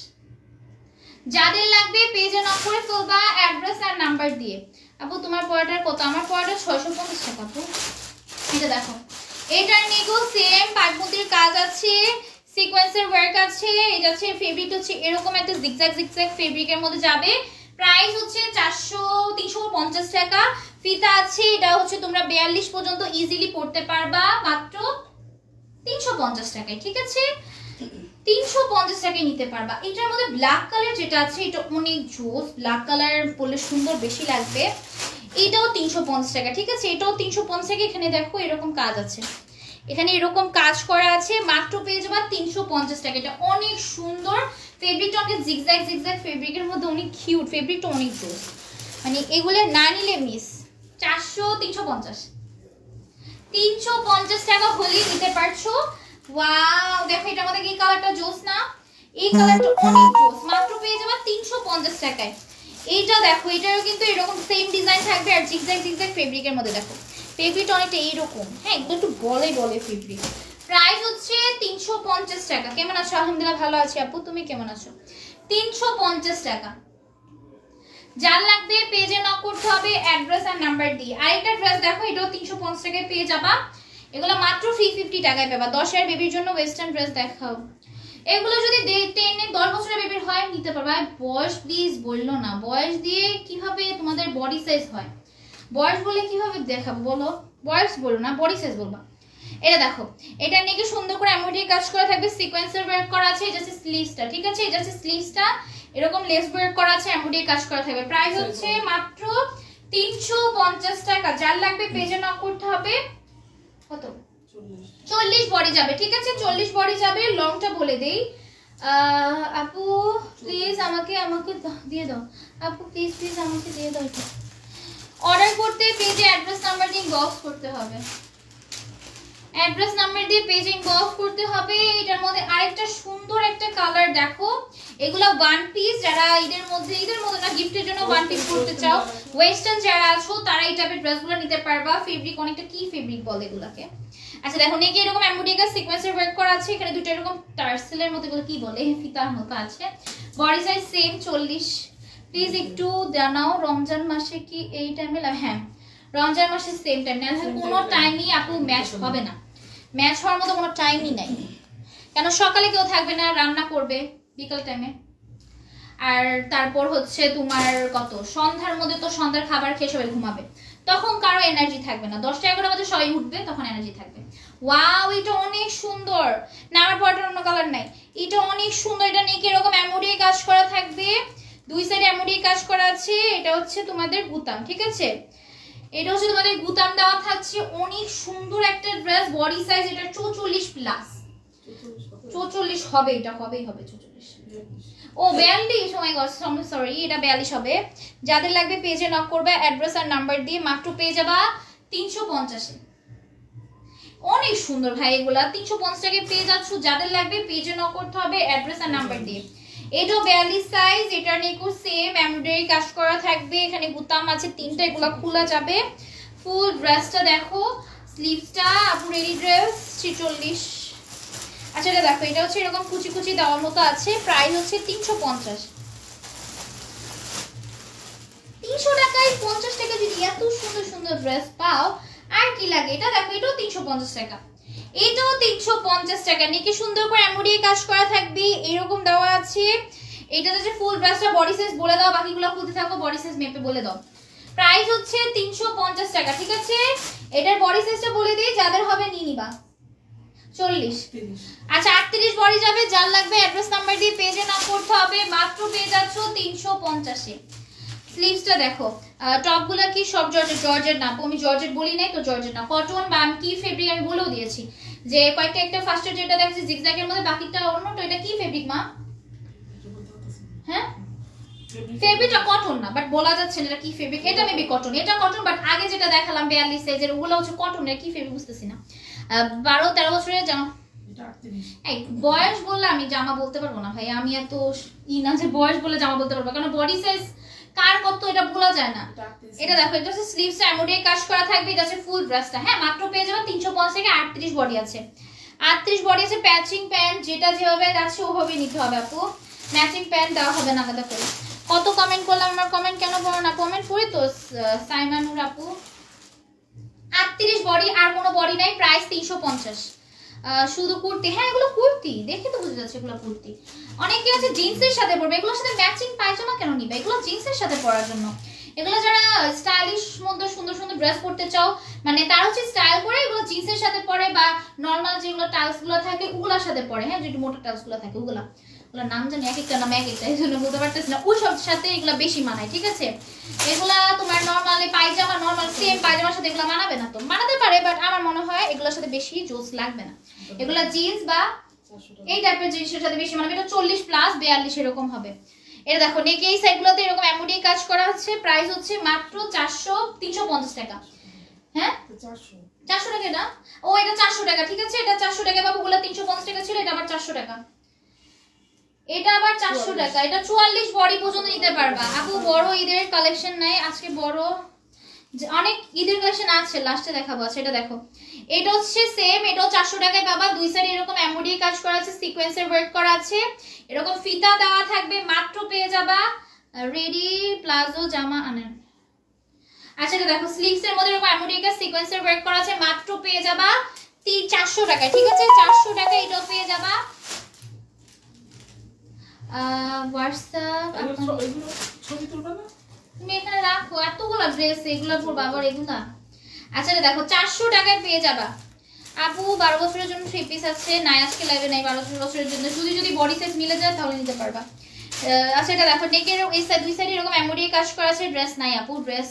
Speaker 1: যাদের লাগবে পেজে নক করে ফেলবা অ্যাড্রেস আর নাম্বার দিয়ে। আপু তোমার পড়াটার কত? আমার পড়াটা 650 টাকা। আপু এটা দেখো, এটার নেগো সেম পাইপ মতির কাজ আছে, সিকোয়েন্সের ওয়ার্ক আছে। এটা হচ্ছে ফেব্রিক হচ্ছে এরকম একটা জিগজ্যাগ জিগজ্যাগ ফেব্রিকের মধ্যে যাবে। প্রাইস হচ্ছে 350 টাকা। ফিতা আছে, এটা হচ্ছে তোমরা 42 পর্যন্ত ইজিলি পড়তে পারবা মাত্র 350 টাকায়, ঠিক আছে? 350 টাকায় নিতে পারবা। এটার মধ্যে ব্ল্যাক কালার যেটা আছে এটা অনেক জোস, ব্ল্যাক কালার পরলে সুন্দর বেশি লাগবে। এটাও 350 টাকা, ঠিক আছে? এটাও 350 টাকা। এখানে দেখো এরকম কাজ আছে, এখানে এরকম কাজ করা আছে, মাত্র পেয়ে যাবা 350 টাকা। এটা অনেক সুন্দর, ফেব্রিকটা অনেক জিগজ্যাগ জিগজ্যাগ ফেব্রিকের মধ্যে, অনেক কিউট, ফেব্রিকটা অনেক জোস, মানে এগুলো না নিলে মিস। 350 টাকা হলেই নিতে পারছো। ওয়াও, দেখো এটার মধ্যে কি কালারটা জোস না? এই কালারটা অনেক জোস, মাত্র পেয়ে যাবা 350 টাকায়। এইটা দেখো, এটারও কিন্তু এরকম সেম ডিজাইন থাকবে আর জিগজ্যাগ জিগজ্যাগ ফেব্রিকের মধ্যে। দেখো ফেব্রিকটা অনেকটা এইরকম, হ্যাঁ এগুলো একটু বলে বলে ফেব্রিক। প্রাইস হচ্ছে 350 টাকা। কেমন আছো? আলহামদুলিল্লাহ ভালো আছি। আপু তুমি কেমন আছো? 350 টাকা। যার লাগবে পেজে নক করতে হবে অ্যাড্রেস আর নাম্বার দিয়ে। আরেকটা ড্রেস দেখো, এটাও 350 টাকায় পেয়ে যাবা। এগুলো মাত্র 350 টাকায় পাবা। 10 এর বেবির জন্য ওয়েস্টার্ন ড্রেস দেখাও। এগুলো যদি 10 বছরের বেবির হয় নিতে পারবা। বয়স প্লিজ বললো না, বয়স দিয়ে কিভাবে তোমাদের বডি সাইজ হয়? বয়স বলে কিভাবে দেখাবো বলো? বয়স বলো না, বডি সাইজ বলবা। এটা দেখো, এটা নিয়ে সুন্দর করে এমব্রয়ডারি কাজ করা থাকবে, সিকোয়েন্সের ওয়ার্ক করা আছে। এটা হচ্ছে স্লিভসটা, ঠিক আছে? এটা হচ্ছে স্লিভসটা, এরকম লেস ওয়ার্ক করা আছে, এমব্রয়ডারি কাজ করা থাকবে। প্রাইস হচ্ছে মাত্র 350 টাকা। যার লাগবে পেজে নক করতে হবে। কত? 40 বডি যাবে, ঠিক আছে? 40 বডি যাবে। লংটা বলে দেই। আপু প্লিজ আমাকে দিয়ে দাও। আপু প্লিজ প্লিজ আমাকে দিয়ে দাও। এটা অর্ডার করতে পেজে অ্যাড্রেস নাম্বার দিয়ে ইনবক্স করতে হবে, অ্যাড্রেস নাম্বার দিয়ে পেজে ইনবক্স করতে হবে। এটার মধ্যে আরেকটা সুন্দর একটা কালার দেখো, এগুলা ওয়ান পিস। যারা ঈদের মধ্যে না গিফটের জন্য ওয়ান পিস করতে চাও, ওয়েস্টার্ন যারা আছো তারা এই টাইপের ড্রেসগুলো নিতে পারবা। ফেব্রিক অনেকটা কি ফেব্রিক বলে এগুলাকে? আচ্ছা দেখো, নেকে এরকম এমব্রয়ডারি কাজ সিকোয়েন্সের ওয়ার্ক করা আছে। এখানে দুটো এরকম টার্সেলের মতো, এগুলো কি বলে, ফিতার মতো আছে। Body size same 40। প্লিজ একটু জানাও রমজান মাসে কি এই টাইমে? হ্যাঁ, রমজান মাসে সেম টাইম না, কোনো টাইমই আপু ম্যাচ হবে না, ম্যাচ হওয়ার মতো কোনো টাইমই নাই। কেন? সকালে কেউ থাকবে না, রান্না করবে বিকাল টাইমে, আর তারপর হচ্ছে তোমার কত সন্ধ্যার মধ্যে তো সন্ধ্যার খাবার খেয়ে সবাই ঘুমাবে, তখন কারো এনার্জি থাকবে না। 10টা 11টা বাজে সবাই উঠবে, তখন এনার্জি থাকবে। ওয়াও, এটা অনেক সুন্দর না? আমার পরাটার অন্য কালার নাই। এটা অনেক সুন্দর। এটা নিয়ে এরকম এমব্রয়ডারি কাজ করা থাকবে, দুই সাইডে এমব্রয়ডারি কাজ করা আছে। এটা হচ্ছে তোমাদের বুতাম, ঠিক আছে? এটা হচ্ছে তোমাদের বুতাম দেওয়া থাকছে। অনেক সুন্দর একটা ড্রেস। বডি সাইজ এটা 44 প্লাস, 44 হবে, এটা হবেই হবে 44। ও 42, ও মাই গড সরি, এটা 42 হবে। যাদের লাগবে পেজে নক করবে অ্যাড্রেস আর নাম্বার দিয়ে, মাত্র পেয়ে যাবা 350 এ। অনেক সুন্দর ভাই, এগুলা 350 টাকায় পেয়ে যাচ্ছ। যাদের লাগবে পেজে নক করতে হবে অ্যাড্রেস আর নাম্বার দিয়ে। এটাও 42 সাইজ। এটা নিকো সেম এমব্রয়ডারি কাজ করা থাকবে, এখানে বুতাম আছে 3টা, এগুলা খোলা যাবে। ফুল ড্রেসটা দেখো, স্লিভসটা আপু রেডি ড্রেস 46। আচ্ছা এটা দেখো, এটা হচ্ছে এরকম কুচি কুচি দেওয়ার মতো আছে, প্রাইস হচ্ছে 350। 300 টাকায় 50 টাকা যদি এত সুন্দর সুন্দর ড্রেস পাও আর কি লাগে। এটা দেখো, এটাও 350 টাকা, এটাও 350 টাকা। নিকে সুন্দর করে এমব্রয়ডারি কাজ করা থাকবে, এরকম দেওয়া আছে। এটা হচ্ছে ফুল ড্রেসটা বডি সাইজ বলে দাও, বাকিগুলো খুলতে থাকো, বডি সাইজ মেপে বলে দাও। প্রাইস হচ্ছে 350 টাকা, ঠিক আছে। এটার বডি সাইজটা বলে দিই, যাদের হবে নিয়ে নিবা। 40। আচ্ছা 38 বডি যাবে, যার লাগবে অ্যাড্রেস নাম্বার দিয়ে পেজে নক করতে হবে। মাত্র পেয়ে যাচ্ছ 350 এ। স্লিভসটা দেখো, টপগুলো কি সব জর্জেট না, আমি জর্জেট বলি নাই তো, জর্জেট না, কটন বা কি ফেব্রিক আমি বলেও দিয়েছি যে কয়েকটা, একটা ফার্স্টে যেটা দেখছি জিগজ্যাগের মধ্যে, বাকিটা অন্য। তো এটা কি ফেব্রিক মা? হ্যাঁ ফেব্রিকটা কটন না, বাট বলা যাচ্ছে না এটা কি ফেব্রিক। এটা মেবি কটন, এটা কটন, বাট আগে যেটা দেখালাম 42 সাইজের ওগুলো হচ্ছে কটন। এটা কি ফেব্রিক বুঝতেছি না। 12-13 বছরের জামা। এই বয়স বললে আমি জামা বলতে পারবো না ভাই, আমি এত না যে বয়স বলে জামা বলতে পারবো, কারণ বডি সাইজ কার কত এটা বলা যায় না। এটা দেখো, এটা হচ্ছে স্লিভসটা এমব্রয়ডারি কাজ করা থাকবে, এটা হচ্ছে ফুল ড্রেসটা। হ্যাঁ মাত্র পেয়ে যাবে 350 থেকে। 38 বডি আছে, 38 বডি আছে। প্যাচিং প্যান্ট যেটা যেভাবে যাচ্ছে ওভাবে নিতে হবে আপু, ম্যাচিং প্যান্ট দেওয়া হবে না আলাদা করে। কত কমেন্ট করলাম, আমার কমেন্ট কেন পড়ো না? কমেন্ট করি তো সাইমানুর আপু। 38 বডি, আর কোনো বডি নাই। প্রাইস 350। শুধু কুর্তি, হ্যাঁ এগুলো কুর্তি, দেখে তো বোঝা যাচ্ছে এগুলো কুর্তি। অনেকে আছে জিন্সের সাথে পরবে, এগুলোর সাথে ম্যাচিং পায়জামা কেন নিবে? এগুলো জিন্সের সাথে পরার জন্য। এগুলো যারা স্টাইলিশ মধ্যে সুন্দর সুন্দর ড্রেস পরতে চাও, মানে তারা হচ্ছে স্টাইল করে এগুলো জিন্সের সাথে পরে, বা নর্মাল যেগুলো টাইলস গুলো থাকে ওগুলোর সাথে পরে। হ্যাঁ যেটা মোটা টাইলস গুলো থাকে ওগুলা, ওগুলোর নাম জানি এক একটা নাম এক একটা, এই জন্য বলতে পারতেছি না। ওই সব সাথে এগুলো বেশি মানায়, ঠিক আছে। এগুলা তোমার নর্মালি পায়জামা, নর্মাল সেম পায়জামার সাথে এগুলো মানাবে না, তো মানাতে পারে, বাট আমার মনে হয় এগুলোর সাথে বেশি জোস লাগবে না। এগুলা জিন্স বা এই টাইপের জিনিসের সাথে বেশি মানাবে। এটা 40 প্লাস 42 এরকম হবে। এটা দেখো, নেক এই সাইডগুলোতে এরকম এমব্রয়ডারি কাজ করা হচ্ছে। প্রাইস হচ্ছে মাত্র 350 টাকা। হ্যাঁ 400 টাকা এটা। ও এটা 400 টাকা, ঠিক আছে। এটা 400 টাকা বাবু, ওগুলো 350 টাকা ছিল, এটা আবার 400 টাকা। এটা আবার 400 টাকা। এটা 44 বডি পর্যন্ত নিতে পারবা আপু। বড় ঈদের কালেকশন নাই আজকে, বড় অনেক ঈদের কালেকশন আছে, লাস্টে দেখাবো। আছে এটা দেখো, এটা হচ্ছে সেম, এটাও 400 টাকায় পাবা। দুই সাইডে এরকম এমব্রয়ডারি কাজ করা আছে, সিকোয়েন্সের ওয়ার্ক করা আছে, এরকম ফিতা দেওয়া থাকবে। মাত্র পেয়ে যাবা রেডি প্লাজো জামা আনেন। আচ্ছা এটা দেখো, স্লিভস এর মধ্যে এরকম এমব্রয়ডারি কাজ, সিকোয়েন্সের ওয়ার্ক করা আছে। মাত্র পেয়ে যাবা 400 টাকায়, ঠিক আছে। 400 টাকা এটাও পেয়ে যাবা। হোয়াটসঅ্যাপ
Speaker 2: ছবি তুলবা না
Speaker 1: তুমি এখানে রাখো, এতগুলো ড্রেস এগুলো পরবা আবার এগুলা। আচ্ছা দেখো, 400 টাকায় পেয়ে যাবা আপু। 12 বছরের জন্য 3 পিস আছে, নাই আজকে লাইভে নাই। 12 বছরের জন্য যদি বডি সাইজ মিলে যায় তাহলে নিতে পারবা। আচ্ছা এটা দেখো, নেকের এই সাইড দুই সাইডে এরকম এমব্রয়ডারি কাজ করা আছে। ড্রেস নাই আপু, ড্রেস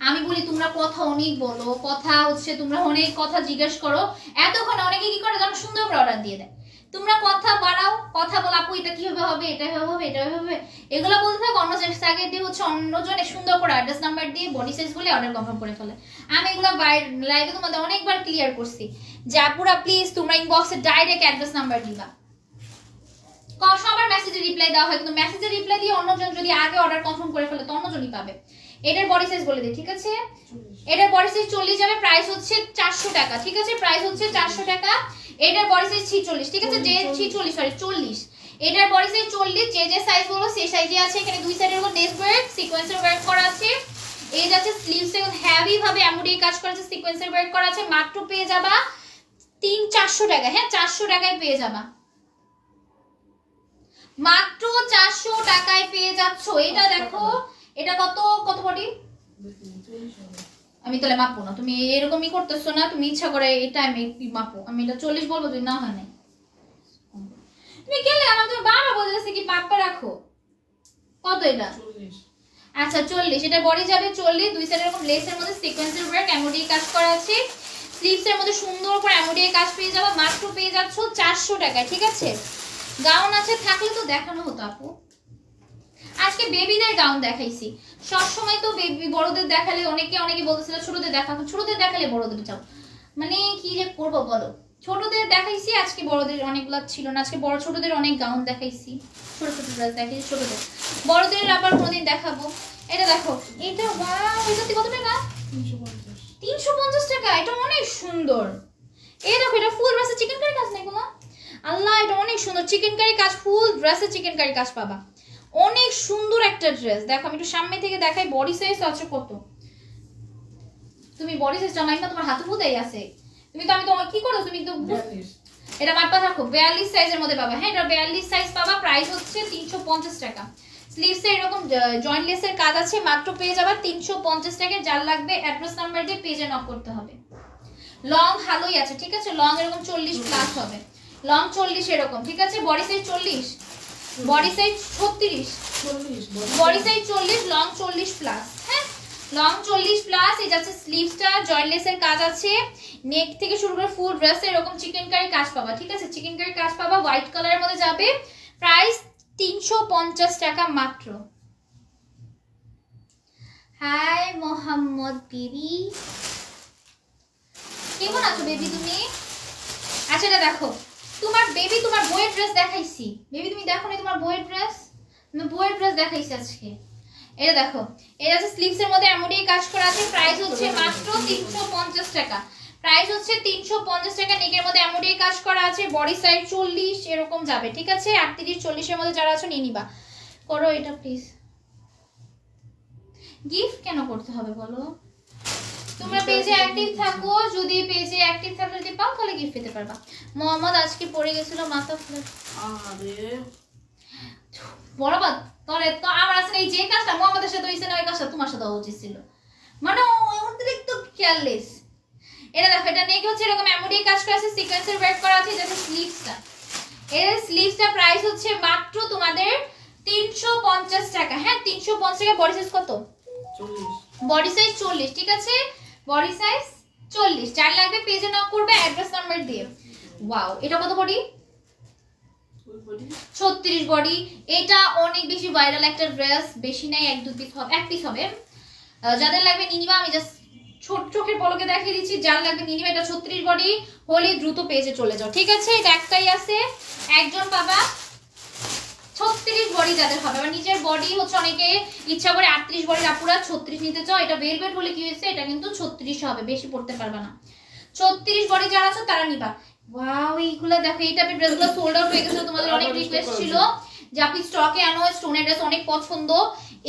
Speaker 1: আমি বলি তোমরা কথা অনেক বলো, কথা হচ্ছে তোমরা অনেক কথা জিজ্ঞেস করো। এতক্ষণ অনেকে কি করে জানো, সুন্দর করে অর্ডার দিয়ে দেয়। তোমরা কথা বাড়াও, কথা বল আপু এটা কিভাবে হবে, এটা হবে, এটা হবে, এগুলো বলতে থাকো। অন্য আগে দিয়ে হচ্ছে অন্যজন সুন্দর করে অ্যাড্রেস নাম্বার দিয়ে বডি সাইজ বলে অর্ডার কনফার্ম করে ফেলে। আমি এগুলো লাইভে তোমাদের অনেকবার ক্লিয়ার করছি যে আপুরা প্লিজ তোমরা ইনবক্সে ডাইরেক্ট অ্যাড্রেস নাম্বার দিবা। সবার মেসেজে রিপ্লাই দেওয়া হয়, কিন্তু মেসেজে রিপ্লাই দিয়ে অন্যজন যদি আগে অর্ডার কনফার্ম করে ফেলে তো অন্যজনই পাবে। এটার বডি সাইজ বলে দিই, ঠিক আছে। এটার বডি সাইজ 40 যাবে, প্রাইস হচ্ছে 400 টাকা, ঠিক আছে। প্রাইস হচ্ছে 400 টাকা। এটার বডি সাইজ 46, ঠিক আছে। যে 40 এটার বডি সাইজ 40, যে সাইজ বলবো সেই সাইজে আছে। এখানে দুই সাইডের উপর ডেস ওয়ার্ক, সিকোয়েন্সের ওয়ার্ক করা আছে। এই যাচ্ছে স্লিভসে হেভি ভাবে এমব্রয়ডারি কাজ করা আছে, সিকোয়েন্সের ওয়ার্ক করা আছে। মাত্র পেয়ে যাবা 400 টাকা। হ্যাঁ 400 টাকায় পেয়ে যাবা, মাত্র 400 টাকায় পেয়ে যাচ্ছ। এটা দেখো, এটা কত কত বডি আমি তাহলে মাপবো না, তুমি এরকমই করতেছো না, তুমি ইচ্ছা করে এই টাইমে মাপো। আমি এটা 40 বলবো যদি না হয় নাই, তুমি গেলে আমার তুমি বাবা বলতেছে কি পাপ্পা রাখো। কত এটা? আচ্ছা 40। এটা বডি যাবে 40, দুই সাইডে এরকম লেসের মধ্যে সিকোয়েন্সের ওয়ার্ক এমব্রয়ডারি কাজ করা আছে। স্লিভস এর মধ্যে সুন্দর করে এমব্রয়ডারি কাজ পেয়ে যাবে। মাত্র পেয়ে যাচ্ছ 400 টাকায়, ঠিক আছে। গাউন আছে, থাকলে তো দেখানো হতো আপু। আজকে বেবিদের গাউন দেখাইছি। সবসময় তো বেবি বড়দের দেখালে অনেকে বলতেছিল ছোটদের দেখাবো, ছোটদের দেখালে বড়দের চাও, মানে কি যে করবো বলো। ছোটদের দেখাইছি, আজকে বড়দের অনেকগুলো ছিল না। আজকে বড় ছোটদের অনেক গাউন দেখাইছি, ছোট ছোট ড্রেস দেখাইছি ছোটদের। বড়দের আবার কোনোদিন দেখাবো। এটা দেখো, এটা ওয়াও, এটা কত টাকা? 350 টাকা। এটা অনেক সুন্দর। এই দেখো, এটা ফুল ড্রেসে চিকেন কারি কাজ না এগুলো। আল্লাহ এটা অনেক সুন্দর চিকেন কারি কাজ, ফুল ড্রেসে চিকেন কারি কাজ পাবা, অনেক সুন্দর একটা ড্রেস। দেখো আমি একটু সামনে থেকে দেখাই, বডি সাইজ আছে কত, তুমি বডি সাইজটা মাইমা তোমার হাতে ফুটাই আছে, তুমি তো আমি তোমার কি করো তুমি তো
Speaker 2: 42
Speaker 1: এটা মাপা থাকো 42 সাইজের মধ্যে পাবা। হ্যাঁ এটা 42 সাইজ পাবা, প্রাইস হচ্ছে 350 টাকা। স্লিভসে এরকম জয়েন্ট লেসের কাজ আছে, মাত্র পেয়ে যাবা 350 টাকায়। যার লাগবে অ্যাড্রেস নাম্বার দিয়ে পেজে নক করতে হবে। লং ভালোই আছে, ঠিক আছে, লং এরকম 40 প্লাস হবে, লং 40 এরকম, ঠিক আছে। Body size 40, body size 36,
Speaker 2: 40
Speaker 1: body size 40, long 40 plus. হ্যাঁ লং 40 প্লাস। এটা হচ্ছে স্লিভসটা জয়েন্ট লেসের কাজ আছে, নেক থেকে শুরু করে ফুল ড্রেসে এরকম চিকেন কারি কাজ পাবা, ঠিক আছে, চিকেন কারি কাজ পাবা, হোয়াইট কালারের মধ্যে যাবে, প্রাইস 350 টাকা মাত্র। হাই মোহাম্মদ বেবি, কেমন আছো বেবি তুমি? আচ্ছা এটা দেখো তোমার বেবি, তোমার বইয়ের ড্রেস দেখাইছি বেবি, তুমি দেখো না তোমার বইয়ের ড্রেস, তুমি বইয়ের ড্রেস দেখাইছি আজকে। এটা দেখো, এটা হচ্ছে স্লিভসের মধ্যে এমনই কাজ করা আছে, প্রাইস হচ্ছে মাত্র 350 টাকা, প্রাইস হচ্ছে 350 টাকা। নেকের মধ্যে এমনই কাজ করা আছে, বডি সাইজ 40 এরকম যাবে, ঠিক আছে। 38 40 এর মধ্যে যারা আছো নিয়ে নিবা। করো এটা প্লিজ। গিফট কেন করতে হবে বলো? তোমরা পেজে অ্যাক্টিভ থাকো, যদি পেজে অ্যাক্টিভ থাকলে যদি পাও তাহলে গিফট পেতে পারবা। মোহাম্মদ আজকে পড়ে গেছিল মাথা ফুলে,
Speaker 2: আরে
Speaker 1: বরাবর তোরে তো আমার আসলে এই যে কাজটা মোহাম্মদের সাথে হইছে না, ওই কাজটা তোমার সাথে হওয়া উচিত ছিল, মানে অতিরিক্ত কেয়ারলেস। এটা দেখো, এটা নেক হচ্ছে এরকম এমডি কাজ করা আছে, সিকোয়েন্সের ওয়ার্ক করা আছে, যাতে স্লিভসটা, এর স্লিভসটা প্রাইস হচ্ছে মাত্র তোমাদের 350 টাকা। হ্যাঁ 350 টাকা। বডি সাইজ কত?
Speaker 2: 40
Speaker 1: বডি সাইজ 40, ঠিক আছে, বডি সাইজ 40। যার লাগবে পেজে নক করবে অ্যাড্রেস নাম্বার দিয়ে। ওয়াও এটা কত বডি? 36 বডি। এটা অনেক বেশি ভাইরাল একটা ড্রেস, বেশি নাই, এক দু পিস হবে, এক পিস হবে। যাদের লাগবে নিয়ে নিবা, আমি জাস্ট ছোট চোখের পলকে দেখিয়ে দিচ্ছি, যার লাগবে নিয়ে নিবা। এটা 36 বডি হলে দ্রুত পেজে চলে যাও, ঠিক আছে। এটা একটাই আছে, একজন পাবা। 36 বডি যাদের হবে, আবার নিজের বডি হচ্ছে অনেকে ইচ্ছা করে 38 বডি আপুরা 36 নিতে চাও, এটা ভেলভেট বলে কি হয়েছে, এটা কিন্তু 36 হবে, বেশি পড়তে পারবে না। 36 বডি যারা আছো তারা নিবা। ওয়াও এইগুলা দেখো, এই টাইপের ড্রেসগুলো সোল্ড আউট হয়ে গেছে, তোমাদের অনেক রিকোয়েস্ট ছিল যে আপনি স্টকে আনো, স্টোনের ড্রেস অনেক পছন্দ।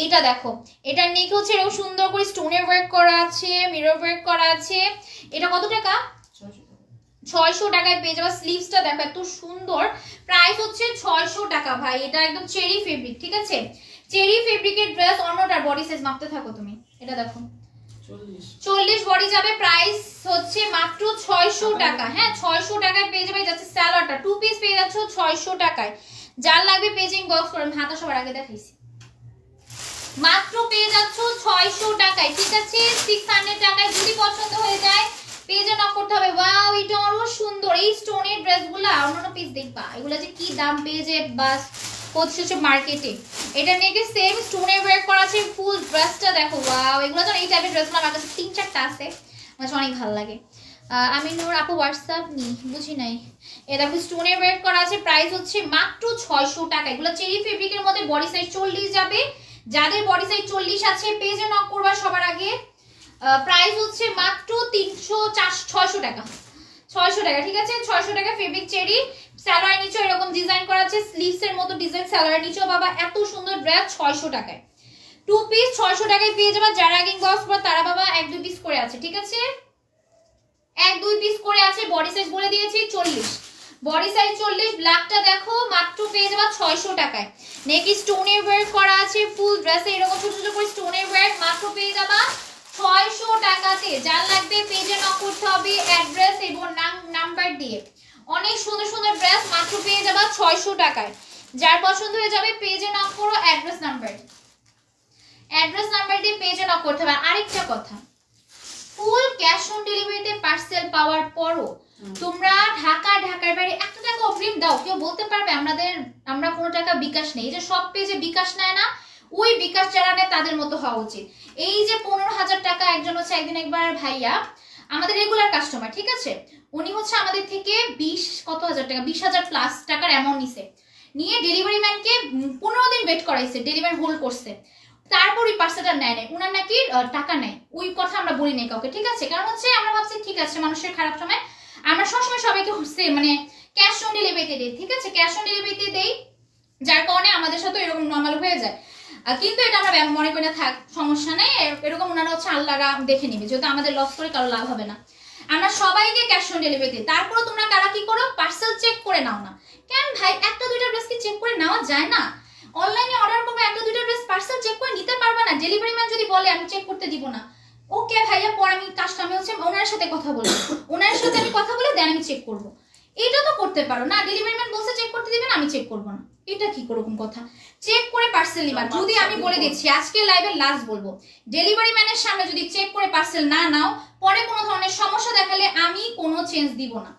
Speaker 1: এটা দেখো, এটার নেক হচ্ছে এরকম সুন্দর করে স্টোনের ওয়ার্ক করা আছে, মিরর ওয়ার্ক করা আছে। এটা কত টাকা? 600 টাকায় পেয়ে যাবে। স্লিভসটা দেখো এত সুন্দর, প্রাইস হচ্ছে 600 টাকা ভাই। এটা একদম চেরি ফেব্রিক, ঠিক আছে, চেরি ফেব্রিকের ড্রেস। অন্যটার বডি সাইজ মাপতে থাকো তুমি। এটা দেখো 40 বডি যাবে, প্রাইস হচ্ছে মাত্র 600 টাকা। হ্যাঁ 600 টাকায় পেয়ে যাবে। যাচ্ছে সালোয়ারটা 2 পিস পেয়ে যাচ্ছ 600 টাকায়। যার লাগবে পেজিং বক্স করে, আমি হাতা সবার আগে দেখাইছি, মাত্র পেয়ে যাচ্ছ 600 টাকায়, ঠিক আছে। 600 টাকায় যদি পছন্দ হয়ে যায় পেজে নক করতে হবে। ওয়াও এটা আরো সুন্দর, এই স্টোনের ড্রেসগুলো অন্যান্য পিস দেখবা, এগুলো যে কি দাম পেজে বাস হচ্ছে মার্কেটে। এটা নেকে সেম স্টোনের ওয়ার্ক করা আছে, ফুল ড্রেসটা দেখো। ওয়াও এগুলো তো এই টাইপের ড্রেসগুলো আমার কাছে 3-4টা আছে, আমার অনেক ভালো লাগে। আমি নূর আপু হোয়াটসঅ্যাপ নি, বুঝি নাই। এ দেখো স্টোনের ওয়ার্ক করা আছে, প্রাইস হচ্ছে মাত্র 600 টাকা। এগুলো চেরি ফেব্রিকের মধ্যে, বডি সাইজ 40 যাবে। যাদের বডি সাইজ 40 আছে পেজে নক করবা সবার আগে। প্রাইস হচ্ছে মাত্র 600 টাকা, 600 টাকা, ঠিক আছে। 600 টাকা ফেব্রিক চেরি। সালোয়ার নিচে এরকম ডিজাইন করা আছে, স্লিভস এর মতো ডিজাইন, সালোয়ার নিচেও বাবা এত সুন্দর ড্রেস 600 টাকায়। 2 পিস 600 টাকায় পেয়ে যাবা। যারা আগে বক্স পর তারা বাবা 1-2 পিস করে আছে, ঠিক আছে, 1-2 পিস করে আছে। বডি সাইজ বলে দিয়েছি 40, বডি সাইজ 40। ব্ল্যাকটা দেখো মাত্র পেয়ে যাবা 600 টাকায়। নেকি স্টোনের ওয়ার্ক করা আছে, ফুল ড্রেসে এরকম ছোট ছোট করে স্টোনের ওয়ার্ক, মাত্র পেয়ে যাবা 600 টাকাতে। যার লাগবে পেজে নক করতে হবে অ্যাড্রেস এবং নাম্বার দিয়ে। অনেক সুন্দর সুন্দর ড্রেস মাত্র পেয়ে যাবা 600 টাকায়। যার পছন্দ হয়ে যাবে পেজে নক করো অ্যাড্রেস নাম্বার দিয়ে পেজে নক করতে হবে। আরেকটা কথা, ফুল ক্যাশ অন ডেলিভারিতে পার্সেল পাওয়ার পরও তোমরা ঢাকার বাইরে 1 টাকা অগ্রিম দাও, কেউ বলতে পারবে আমরা কোনো টাকা বিকাশ নেই। এই যে সব পেজে বিকাশ নেয় না, ওই বিকাশ যারা নেয় তাদের মতো হওয়া উচিত। এই যে 15,000 টাকা একজন হচ্ছে একদিন একবার ভাইয়া আমাদের রেগুলার কাস্টমার, ঠিক আছে, উনি হচ্ছে আমাদের থেকে 20,000 প্লাস টাকার অ্যামাউন্ট নিয়ে ডেলিভারি ম্যানকে 15 দিন ওয়েট করাইছে, ডেলিভারি হোল্ড করছে, তারপর ওই পার্সেলটা নেয় নাই, উনার নাকি টাকা নেয়। ওই কথা আমরা বলি নাই কাউকে, ঠিক আছে, কারণ হচ্ছে আমরা ভাবছি ঠিক আছে মানুষের খারাপ সময় আমরা সবসময় সবাইকে মানে ক্যাশ অন ডেলিভারিতে দেই, ঠিক আছে, ক্যাশ অন ডেলিভারিতে দেই, যার কারণে আমাদের সাথে এরকম নর্মাল হয়ে যায়। কিন্তু এটা আমরা মনে করি না, থাক সমস্যা নেই, এরকম ওনারা হচ্ছে আল্লাহরা দেখে নেবে, যেহেতু আমাদের লস করে কারো লাভ হবে না। আমরা সবাইকে ক্যাশ অন ডেলিভারি দিই। তারপরে তোমরা কারা কি করো, পার্সেল চেক করে নাও না। কেন ভাই, একটা দুইটা ড্রেস কি চেক করে নেওয়া যায় না? অনলাইনে অর্ডার করবে, একটা দুইটা ড্রেস পার্সেল চেক করে নিতে পারবে না? ডেলিভারি ম্যান যদি বলে আমি চেক করতে দিব না, ওকে ভাইয়া, পরে আমি কাজটা আমি হচ্ছে ওনার সাথে কথা বলবো, ওনার সাথে আমি কথা বলে দেন আমি চেক করবো। এটা তো করতে পারো না, ডেলিভারি ম্যান বলছে চেক করতে দিবেন, আমি চেক করবো না, এটা কি রকম কথা? চেক করে পার্সেল নিবা। যদি আমি বলে দিচ্ছি আজকে লাইভে লাস্ট বলবো, ডেলিভারি ম্যানের সামনে যদি চেক করে পার্সেল না নাও, পরে কোনো ধরনের সমস্যা দেখালে আমি কোনো চেঞ্জ দিব না।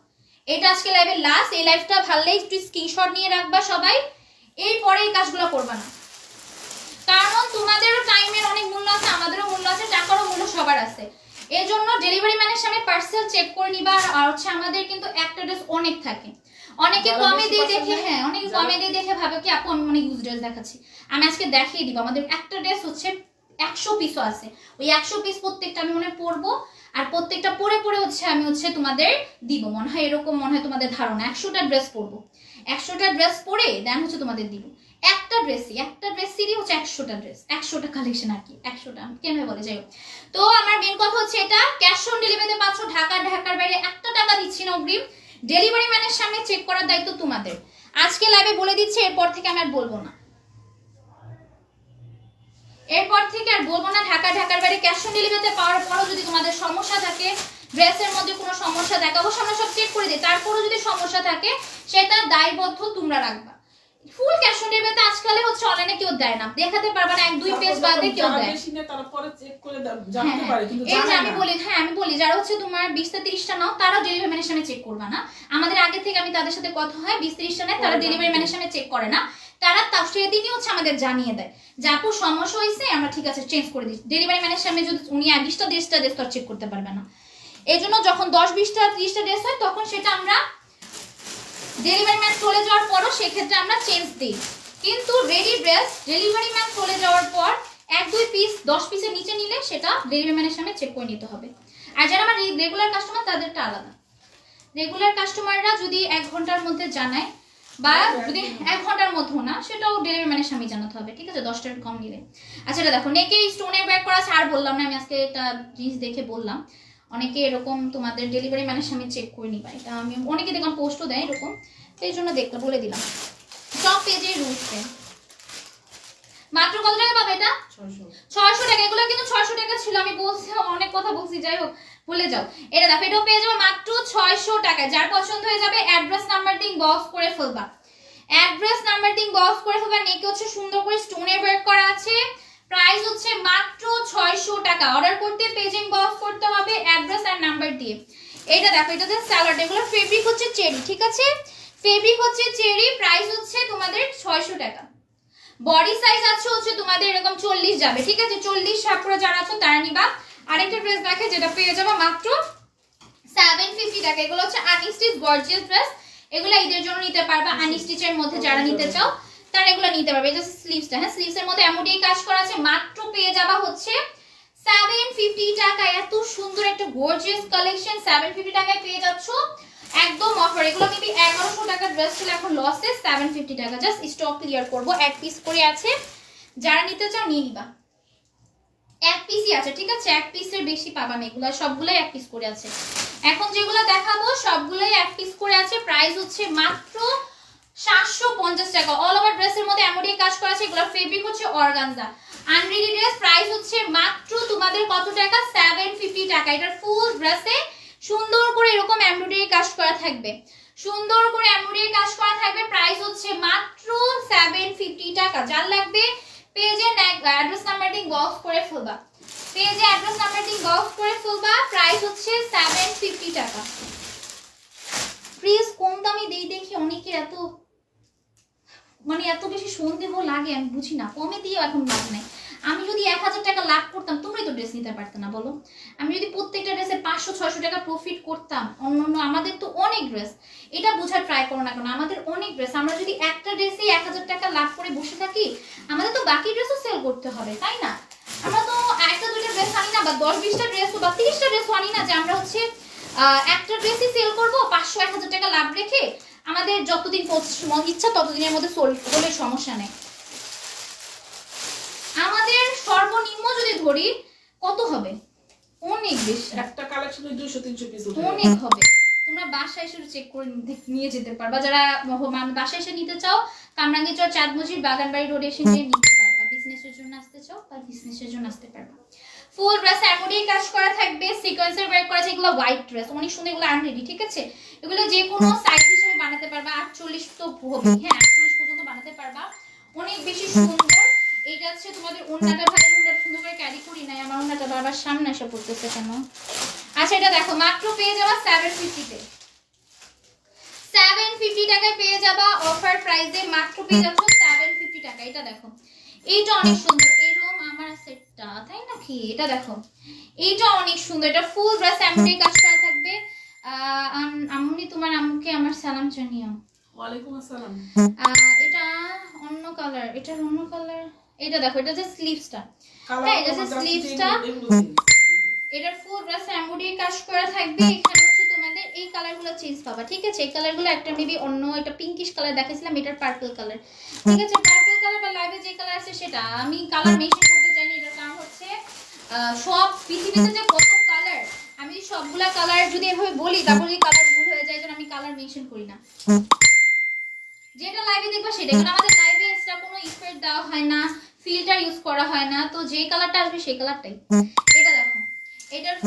Speaker 1: এটা আজকে লাইভে লাস্ট। এই লাইভটা ভালো লাগলে একটু স্ক্রিনশট নিয়ে রাখবা সবাই, এরপরে এই কাজগুলো করবা না, কারণ তোমাদেরও টাইমের অনেক মূল্য আছে, আমাদেরও মূল্য আছে, টাকারও মূল্য সবার আছে। এই জন্য ডেলিভারি ম্যানের সামনে পার্সেল চেক করে নিবা। আর হচ্ছে আমাদের কিন্তু একটা ড্রেস অনেক থাকে, অনেকে কমে দিয়ে দেখে, হ্যাঁ অনেকে কমে দিয়ে দেখে ভাবে কি আপু আমি মানে ইউজ ড্রেস দেখাচ্ছি। আমি আজকে দেখিয়ে দিব, আমাদের একটা ড্রেস হচ্ছে 100 পিসও আছে, ওই 100 পিস প্রত্যেকটা আমি মনে পরবো, আর প্রত্যেকটা পরে পরে হচ্ছে আমি হচ্ছে তোমাদের দিব, মনে হয় এরকম, মনে হয় তোমাদের ধারণা 100টা ড্রেস পরবো, 100টা ড্রেস পরে দেন হচ্ছে তোমাদের দিব। একটা ড্রেসই হচ্ছে 100টা ড্রেস, 100টা কালেকশন আর কি, 100টা কেমন বলে, যাই হোক। তো আমার মেন কথা হচ্ছে এটা ক্যাশ অন ডেলিভারিতে পাচ্ছ, ঢাকার বাইরে 1 টাকা দিচ্ছি না অগ্রিম। ডেলিভারি ম্যানের সামনে চেক করার দায়িত্ব তোমাদের। আজকে লাইভে বলে দিচ্ছি, এরপর থেকে আমি আর বলবো না, এরপর থেকে আর বলবো না। ঢাকার বাইরে ক্যাশ অন ডেলিভারিতে পাওয়ার পরও যদি তোমাদের সমস্যা থাকে, ড্রেসের মধ্যে কোনো সমস্যা থাকে, অবশ্য আমরা সব চেক করে দিই, তারপরও যদি সমস্যা থাকে সেটা দায়বদ্ধ তোমরা রাখবা। ফুল ক্যাশ অন ডেলিভারিতে আজকাল হচ্ছে অনলাইনে কেউ দেয় না, দেখাতে পারবে না, 1-2 পেজ বাদে কেউ দেয়।
Speaker 2: তারপরে চেক করে জানতে পারে, কিন্তু
Speaker 1: এই যে আমি বলি যারা হচ্ছে তোমার 20টা 30টা নাও, তারা ডেলিভারি ম্যানের সামনে চেক করবা না। আমাদের আগে থেকে আমি তাদের সাথে কথা হয়, 20-30টা নেয়, তারা ডেলিভারি ম্যানের সামনে চেক করে না, তারা সেদিনই হচ্ছে আমাদের জানিয়ে দেয় যে আপু সমস্যা হয়েছে, আমরা ঠিক আছে চেঞ্জ করে দিচ্ছি। ডেলিভারি ম্যানের সামনে যদি উনি 20টা 30টা ড্রেস তো চেক করতে পারবে না। এই জন্য যখন 10-20টা 30টা ড্রেস হয়, তখন সেটা আমরা ডেলিভারি ম্যান চলে যাওয়ার পরও সেক্ষেত্রে আমরা চেঞ্জ দিই। কিন্তু রেডি ড্রেস ডেলিভারি ম্যান চলে যাওয়ার পর 1-2 পিস 10 পিসের নিচে নিলে সেটা ডেলিভারি ম্যানের সামনে চেক করে নিতে হবে। আর যারা আমার রেগুলার কাস্টমার তাদেরটা আলাদা। রেগুলার কাস্টমাররা যদি 1 ঘন্টার মধ্যে জানায়, বা যদি 1 ঘন্টার মধ্যে না, সেটাও ডেলিভারি ম্যানের সামনে জানাতে হবে, ঠিক আছে, 10টার কম নিলে। আচ্ছা এটা দেখো, নেকে স্টোনের ব্যাগ করা আছে, আর বললাম না, আমি আজকে এটা জিনিস দেখে বললাম, অনেকে এরকম তোমাদের ডেলিভারি ম্যানের সামনে চেক করে নিবা, এটা আমি অনেকে দেখলাম পোস্টও দেয় এরকম, এই জন্য দেখতে বলে দিলাম। সব পেজে রুলসে মাত্র কত টাকা পাবে এটা? 600 টাকা। এগুলো কিন্তু 600 টাকা ছিল, আমি বলছি অনেক কথা বলছি, যাই হোক ভুলে যাও। এটা দেখো, এটাও পেয়ে যাবে মাত্র 600 টাকায়। যার পছন্দ হয়ে যাবে অ্যাড্রেস নাম্বার দিয়ে বক্স করে ফেলবা, অ্যাড্রেস নাম্বার দিয়ে বক্স করে ফেলবা। নেকে হচ্ছে সুন্দর করে স্টোনের ওয়ার্ক করা আছে, প্রাইস হচ্ছে মাত্র 600 টাকা। অর্ডার করতে পেজিং বক্স করতে হবে অ্যাড্রেস আর নাম্বার দিয়ে। এটা দেখো, এটাতে স্যালাড, এগুলো ফেব্রিক হচ্ছে চেরি, ঠিক আছে, ফেব্রিক হচ্ছে চেরি, প্রাইস হচ্ছে তোমাদের 600 টাকা। বডি সাইজ আছে হচ্ছে তোমাদের এরকম 40 যাবে, ঠিক আছে, 40 ছাপড়া যারা আছো তারা নিবা। আরেকটা ড্রেস দেখে যেটা পেয়ে যাবে মাত্র 750 টাকা। এগুলো হচ্ছে আনস্টিচ গর্জিয়াস ড্রেস, এগুলো ঈদের জন্য নিতে পারবা। আনস্টিচের মধ্যে যারা নিতে চাও তারা এগুলো নিতে পারবে। এই যে স্লিভসটা, হ্যাঁ স্লিভসের মধ্যে এমডি কাজ করা আছে, মাত্র পেয়ে যাবা হচ্ছে 750 টাকা। এত সুন্দর একটা গর্জিয়াস কালেকশন 750 টাকায় পেয়ে যাচ্ছ, একদম অফার। এগুলো মেবি 1100 টাকার ড্রেস ছিল, এখন লসে 750 টাকা। জাস্ট স্টক ক্লিয়ার করব, 1 পিস করে আছে, যারা নিতে চাও নিয়ে নিবা। 1 পিসই আছে, ঠিক আছে, 1 পিসের বেশি পাবা না, এগুলো সবগুলাই 1 পিস করে আছে। এখন যেগুলো দেখাবো সবগুলাই 1 পিস করে আছে, প্রাইস হচ্ছে মাত্র 750 টাকা। অল ওভার ড্রেসের মধ্যে এমডি কাজ করা আছে, এগুলোর ফেব্রিক হচ্ছে অর্গানজা। আনরেডি ড্রেস প্রাইস হচ্ছে মাত্র তোমাদের কত টাকা? 750 টাকা। এটার ফুল ড্রেসে সুন্দর করে এরকম এমব্রয়ডারি কাজ করা থাকবে, সুন্দর করে এমব্রয়ডারি কাজ করা থাকবে, প্রাইস হচ্ছে মাত্র 750 টাকা। যার লাগবে পেজে অ্যাড্রেস নাম্বার দিয়ে বক্স করে ফেলবা, পেজে অ্যাড্রেস নাম্বার দিয়ে বক্স করে ফেলবা, প্রাইস হচ্ছে 750 টাকা। প্লিজ কম দামে দেই, দেখি অনেকে এত মানে এত বেশি সন্দেহ লাগে, আমি বুঝি না, কমে দিয়ে এখন লাভ নেই। আমি যদি 1000 টাকা লাভ করতাম তোমরাই তো ড্রেস নিতে পারতে না বলো। আমি যদি প্রত্যেকটা ড্রেসে 500-600 টাকা প্রফিট করতাম, অন্য আমাদের তো অনেক ড্রেস, এটা বোঝার ট্রাই করো না কেন, আমাদের অনেক ড্রেস। আমরা যদি একটা ড্রেসে 1000 টাকা লাভ করে বসে থাকি, আমাদের তো বাকি ড্রেসও সেল করতে হবে, তাই না? আমরা তো একটা দুইটা ড্রেস আনি না, বা 10-20টা ড্রেস বা 30টা ড্রেস আনি না, যে আমরা হচ্ছে একটা ড্রেসই সেল করবো 500-1000 টাকা লাভ রেখে আমাদের যতদিন ইচ্ছা ততদিনের মধ্যে সোল্ড হলে সমস্যা নেই। আমাদের সর্বনিম্ন যদি ধরি কত হবে, অনেক বেশি,
Speaker 2: একটা কালেকশনে 200-300 পিস
Speaker 1: অনেক হবে। তোমরা বাসায় এসে চেক করে নিয়ে যেতে পারবা, যারা বাসায় এসে নিতে চাও কামরাঙ্গীরচর চাঁদমজির বাগানবাড়ি রোডে এসে নিতে পারবা। বিজনেসের জন্য আসতে চাও বা বিজনেসের জন্য আসতে পারবা। ফুল ড্রেস এমডি কাজ করা থাকবে, সিকোয়েন্সের ওয়ার্ক করা আছে, এগুলো হোয়াইট ড্রেস অনেক সুন্দর, এগুলো আনরেডি, ঠিক আছে। এগুলো যে কোনো সাইজ হিসেবে বানাতে পারবা, 48 তো হবে, হ্যাঁ 48 পর্যন্ত বানাতে পারবা, অনেক বেশি সুন্দর। এটা হচ্ছে তোমাদের ওন্নাটা, ভালো ওন্নাটা সুন্দর করে ক্যারি করি নাই, আমার ওন্নাটা বারবার সামনে এসে পড়তেছে কেন। আচ্ছা এটা দেখো মাত্র পেয়ে যাবা 750 তে, 750 টাকায় পেয়ে যাবা অফার প্রাইসে, মাত্র পেয়ে যাচ্ছ 750 টাকা। এটা দেখো এইটা অনেক সুন্দর, এরকম আমার সেটটা তাই নাকি, এটা দেখো এইটা অনেক সুন্দর, এটা ফুল ড্রেস এমব্রয়ডারি কাজ করা থাকবে। আম্মুনি তোমার আম্মুকে আমার সালাম জানিও।
Speaker 2: ওয়ালাইকুম আসসালাম।
Speaker 1: এটা অন্য কালার, এটার অন্য কালার, এটা দেখো এটা যে স্লিভসটা, হ্যাঁ এটা যে স্লিভসটা, এটার ফুল ড্রেস এমব্রয়ডারি কাজ করা থাকবে। এখানে হচ্ছে তোমাদের এই কালারগুলো চেঞ্জ পাবা, ঠিক আছে। এই কালারগুলো একটা মেবি অন্য, এটা পিঙ্কিশ কালার দেখাইছিলাম, এটার পার্পল কালার, ঠিক আছে। পার্পল কালার বা লাইভে যে কালার আছে সেটা আমি কালার মেনশন করতে চাই না, এটার কারণ হচ্ছে সব পৃথিবীতে যে কত কালার, আমি সবগুলা কালার যদি এভাবে বলি তারপর যদি কালার ভুল হয়ে যায়, জন্য আমি কালার মেনশন করি না। যেটা লাইভে দেখবা সেটা, কারণ আমাদের লাইভে এক্সট্রা কোনো ইফেক্ট দেওয়া হয় না, ফিল্টার ইউজ করা হয় না, তো যে কালারটা আসবে সেই কালারটাই। এটা দেখো এটার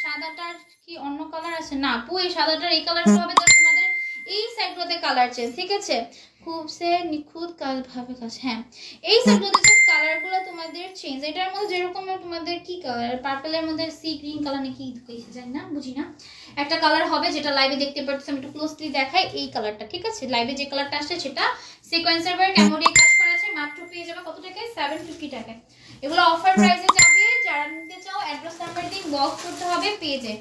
Speaker 1: সাদাটার কি অন্য কালার আছে না আপু, এই সাদাটার এই কালারটা হবে, তোমাদের এই সাইডগুলোতে কালার চেঞ্জ, ঠিক আছে। খুব সে নিখুঁত কাজ ভাবে কাজ, হ্যাঁ এই সাইডগুলোতে যে কালারগুলো তোমাদের চেঞ্জ। এটার মধ্যে যেরকম তোমাদের কি কালার, পার্পলের মধ্যে সি গ্রিন কালার নাকি কইছে জানি না, বুঝি না, একটা কালার হবে যেটা লাইভে দেখতে পাচ্ছি, আমি একটু ক্লোজলি দেখাই এই কালারটা, ঠিক আছে। লাইভে যে কালারটা আসছে সেটা সিকোয়েন্সার ওয়ার্ক এমব্রয়ডারি কাজ করা আছে, মাত্র পেয়ে যাবে কত টাকায়, 750 টাকায়। এগুলো অফার প্রাইসে যাবে, যারা নিতে চাও অ্যাড্রেস নাম্বার দিয়ে বক্স করতে হবে, পেয়ে যায়।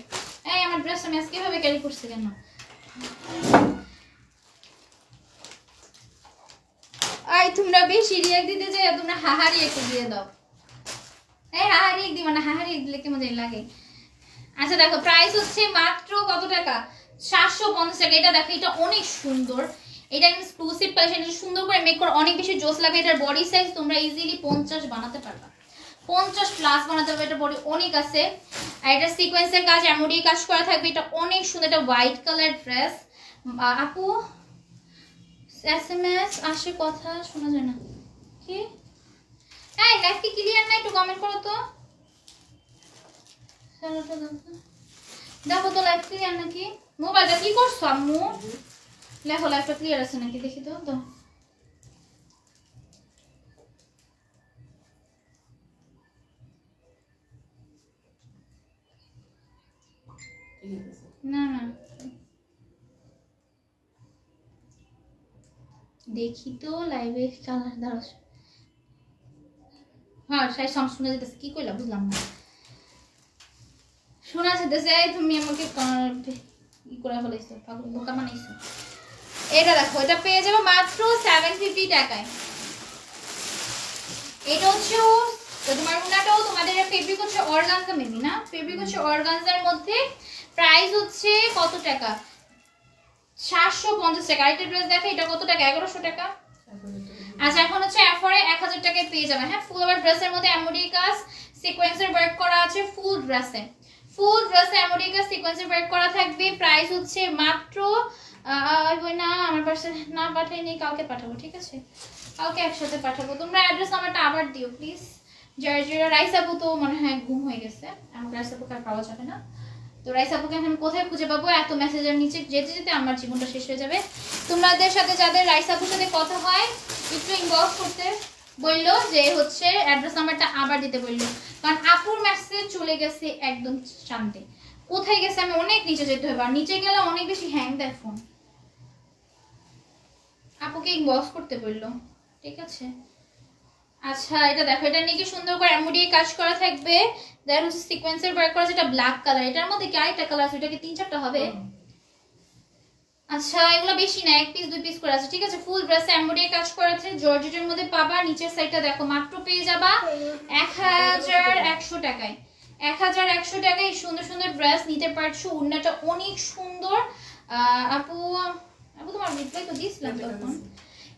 Speaker 1: এই আমার ড্রেসটা আমি আজকে কিভাবে ক্যারি করছি কেন, আই তোমরা বেশি রিয়াক্ট দিতে চাই, তোমরা হাহারি একটু দিয়ে দাও, এই হাহারি দিবা না, হাহারি দিলে কেমন লাগে। আচ্ছা দেখো প্রাইস হচ্ছে মাত্র কত টাকা, 750 টাকা। এটা দেখো এটা অনেক সুন্দর, এটা এক্সক্লুসিভ কালেকশন, এটা সুন্দর করে মেক করে অনেক বেশি জোস লাগবে। এটার বডি সাইজ তোমরা ইজিলি 50 বানাতে পারবা, 50 প্লাস বানাতে পারবে, এটা বডি অনেক আছে। আর এটা সিকোয়েন্সের কাজ এমব্রয়ডারি কাজ করা থাকবে, এটা অনেক সুন্দর, এটা হোয়াইট কালার ড্রেস। আপু এসএমএস আসে, কথা শোনা যায় না কি, এই লাইভ কি ক্লিয়ার না, একটু কমেন্ট করো তো, দেখো তো লাইভ ক্লিয়ার নাকি। মোবাইলটা কি করছো আম্মু, দেখো লাইভটা ক্লিয়ার আছে নাকি দেখি তো। তো না না দেখি তো লাইভে কালার দাঁড়াস, হ্যাঁ সাই সব শোনা যেতেছে, কি কইলা বুঝলাম না, শোনা যেতেছে। তুমি আমাকে ই করে ফেলাইছো, পাগল বোকা বানাইছো। এটা দেখো এটা পেয়ে যাবে মাত্র 750 টাকায়। এটা হচ্ছে তোমার উনাটাও তোমাদের ফেব্রিক হচ্ছে অর্গানজা মেবি না, ফেব্রিক হচ্ছে অর্গানজার মধ্যে, প্রাইস হচ্ছে কত টাকা, 750 টাকা। আরেকটা ড্রেস দেখে, এটা কত টাকা, 1100 টাকা। আচ্ছা এখন হচ্ছে অফারে 1000 টাকায় পেয়ে যাবে, হ্যাঁ ফুল ওভার ড্রেসের মধ্যে এমব্রয়ডারি কাজ সিকোয়েন্সের ওয়ার্ক করা আছে, ফুল ড্রেসে এমব্রয়ডারি কাজ সিকোয়েন্সের ওয়ার্ক করা থাকবে। প্রাইস হচ্ছে মাত্র না আমার পাশে না পাঠাইনি, কালকে পাঠাবো, ঠিক আছে কালকে একসাথে পাঠাবো। তোমরা অ্যাড্রেস নাম্বারটা আবার দিও প্লিজ। যারা রাইস আপু তো মনে হয় ঘুম হয়ে গেছে, আমার রাইস আপুকে আর পাওয়া যাবে না, তো রাইস আপুকে আমি কোথায় খুঁজে পাবো, এত মেসেজের নিচে যেতে যেতে আমার জীবনটা শেষ হয়ে যাবে। তোমাদের সাথে যাদের রাইস আপুর সাথে কথা হয় একটু ইনবক্স করতে বললো, যে হচ্ছে অ্যাড্রেস নাম্বারটা আবার দিতে বললো, কারণ আপুর মেসেজ চলে গেছে একদম শান্তি, কোথায় গেছে আমি অনেক নিচে যেতে হবে, আর নিচে গেলে অনেক বেশি হ্যাং দেয় ফোন, আপুকে ইনবক্স করতে বললো, ঠিক আছে। আচ্ছা এটা দেখো, এটা নিয়ে কি সুন্দর করে এমব্রয়ডারি কাজ করা থাকবে, দেন হচ্ছে সিকোয়েন্সের ওয়ার্ক করা, যেটা ব্ল্যাক কালার, এটার মধ্যে কি আরেকটা কালার আছে, এটা কি 3-4টা হবে। আচ্ছা এগুলো বেশি না, 1 পিস 2 পিস করে আছে, ঠিক আছে। ফুল ড্রেসে এমব্রয়ডারি কাজ করা আছে, জর্জেটের মধ্যে পাবা। নিচের সাইডটা দেখো মাত্র পেয়ে যাবা 1100 টাকায়, 1100 টাকায় সুন্দর সুন্দর ড্রেস নিতে পারছো। ওড়নাটা অনেক সুন্দর, আপু আপু তোমার রিপ্লাই তো দিয়েছিলাম তখন।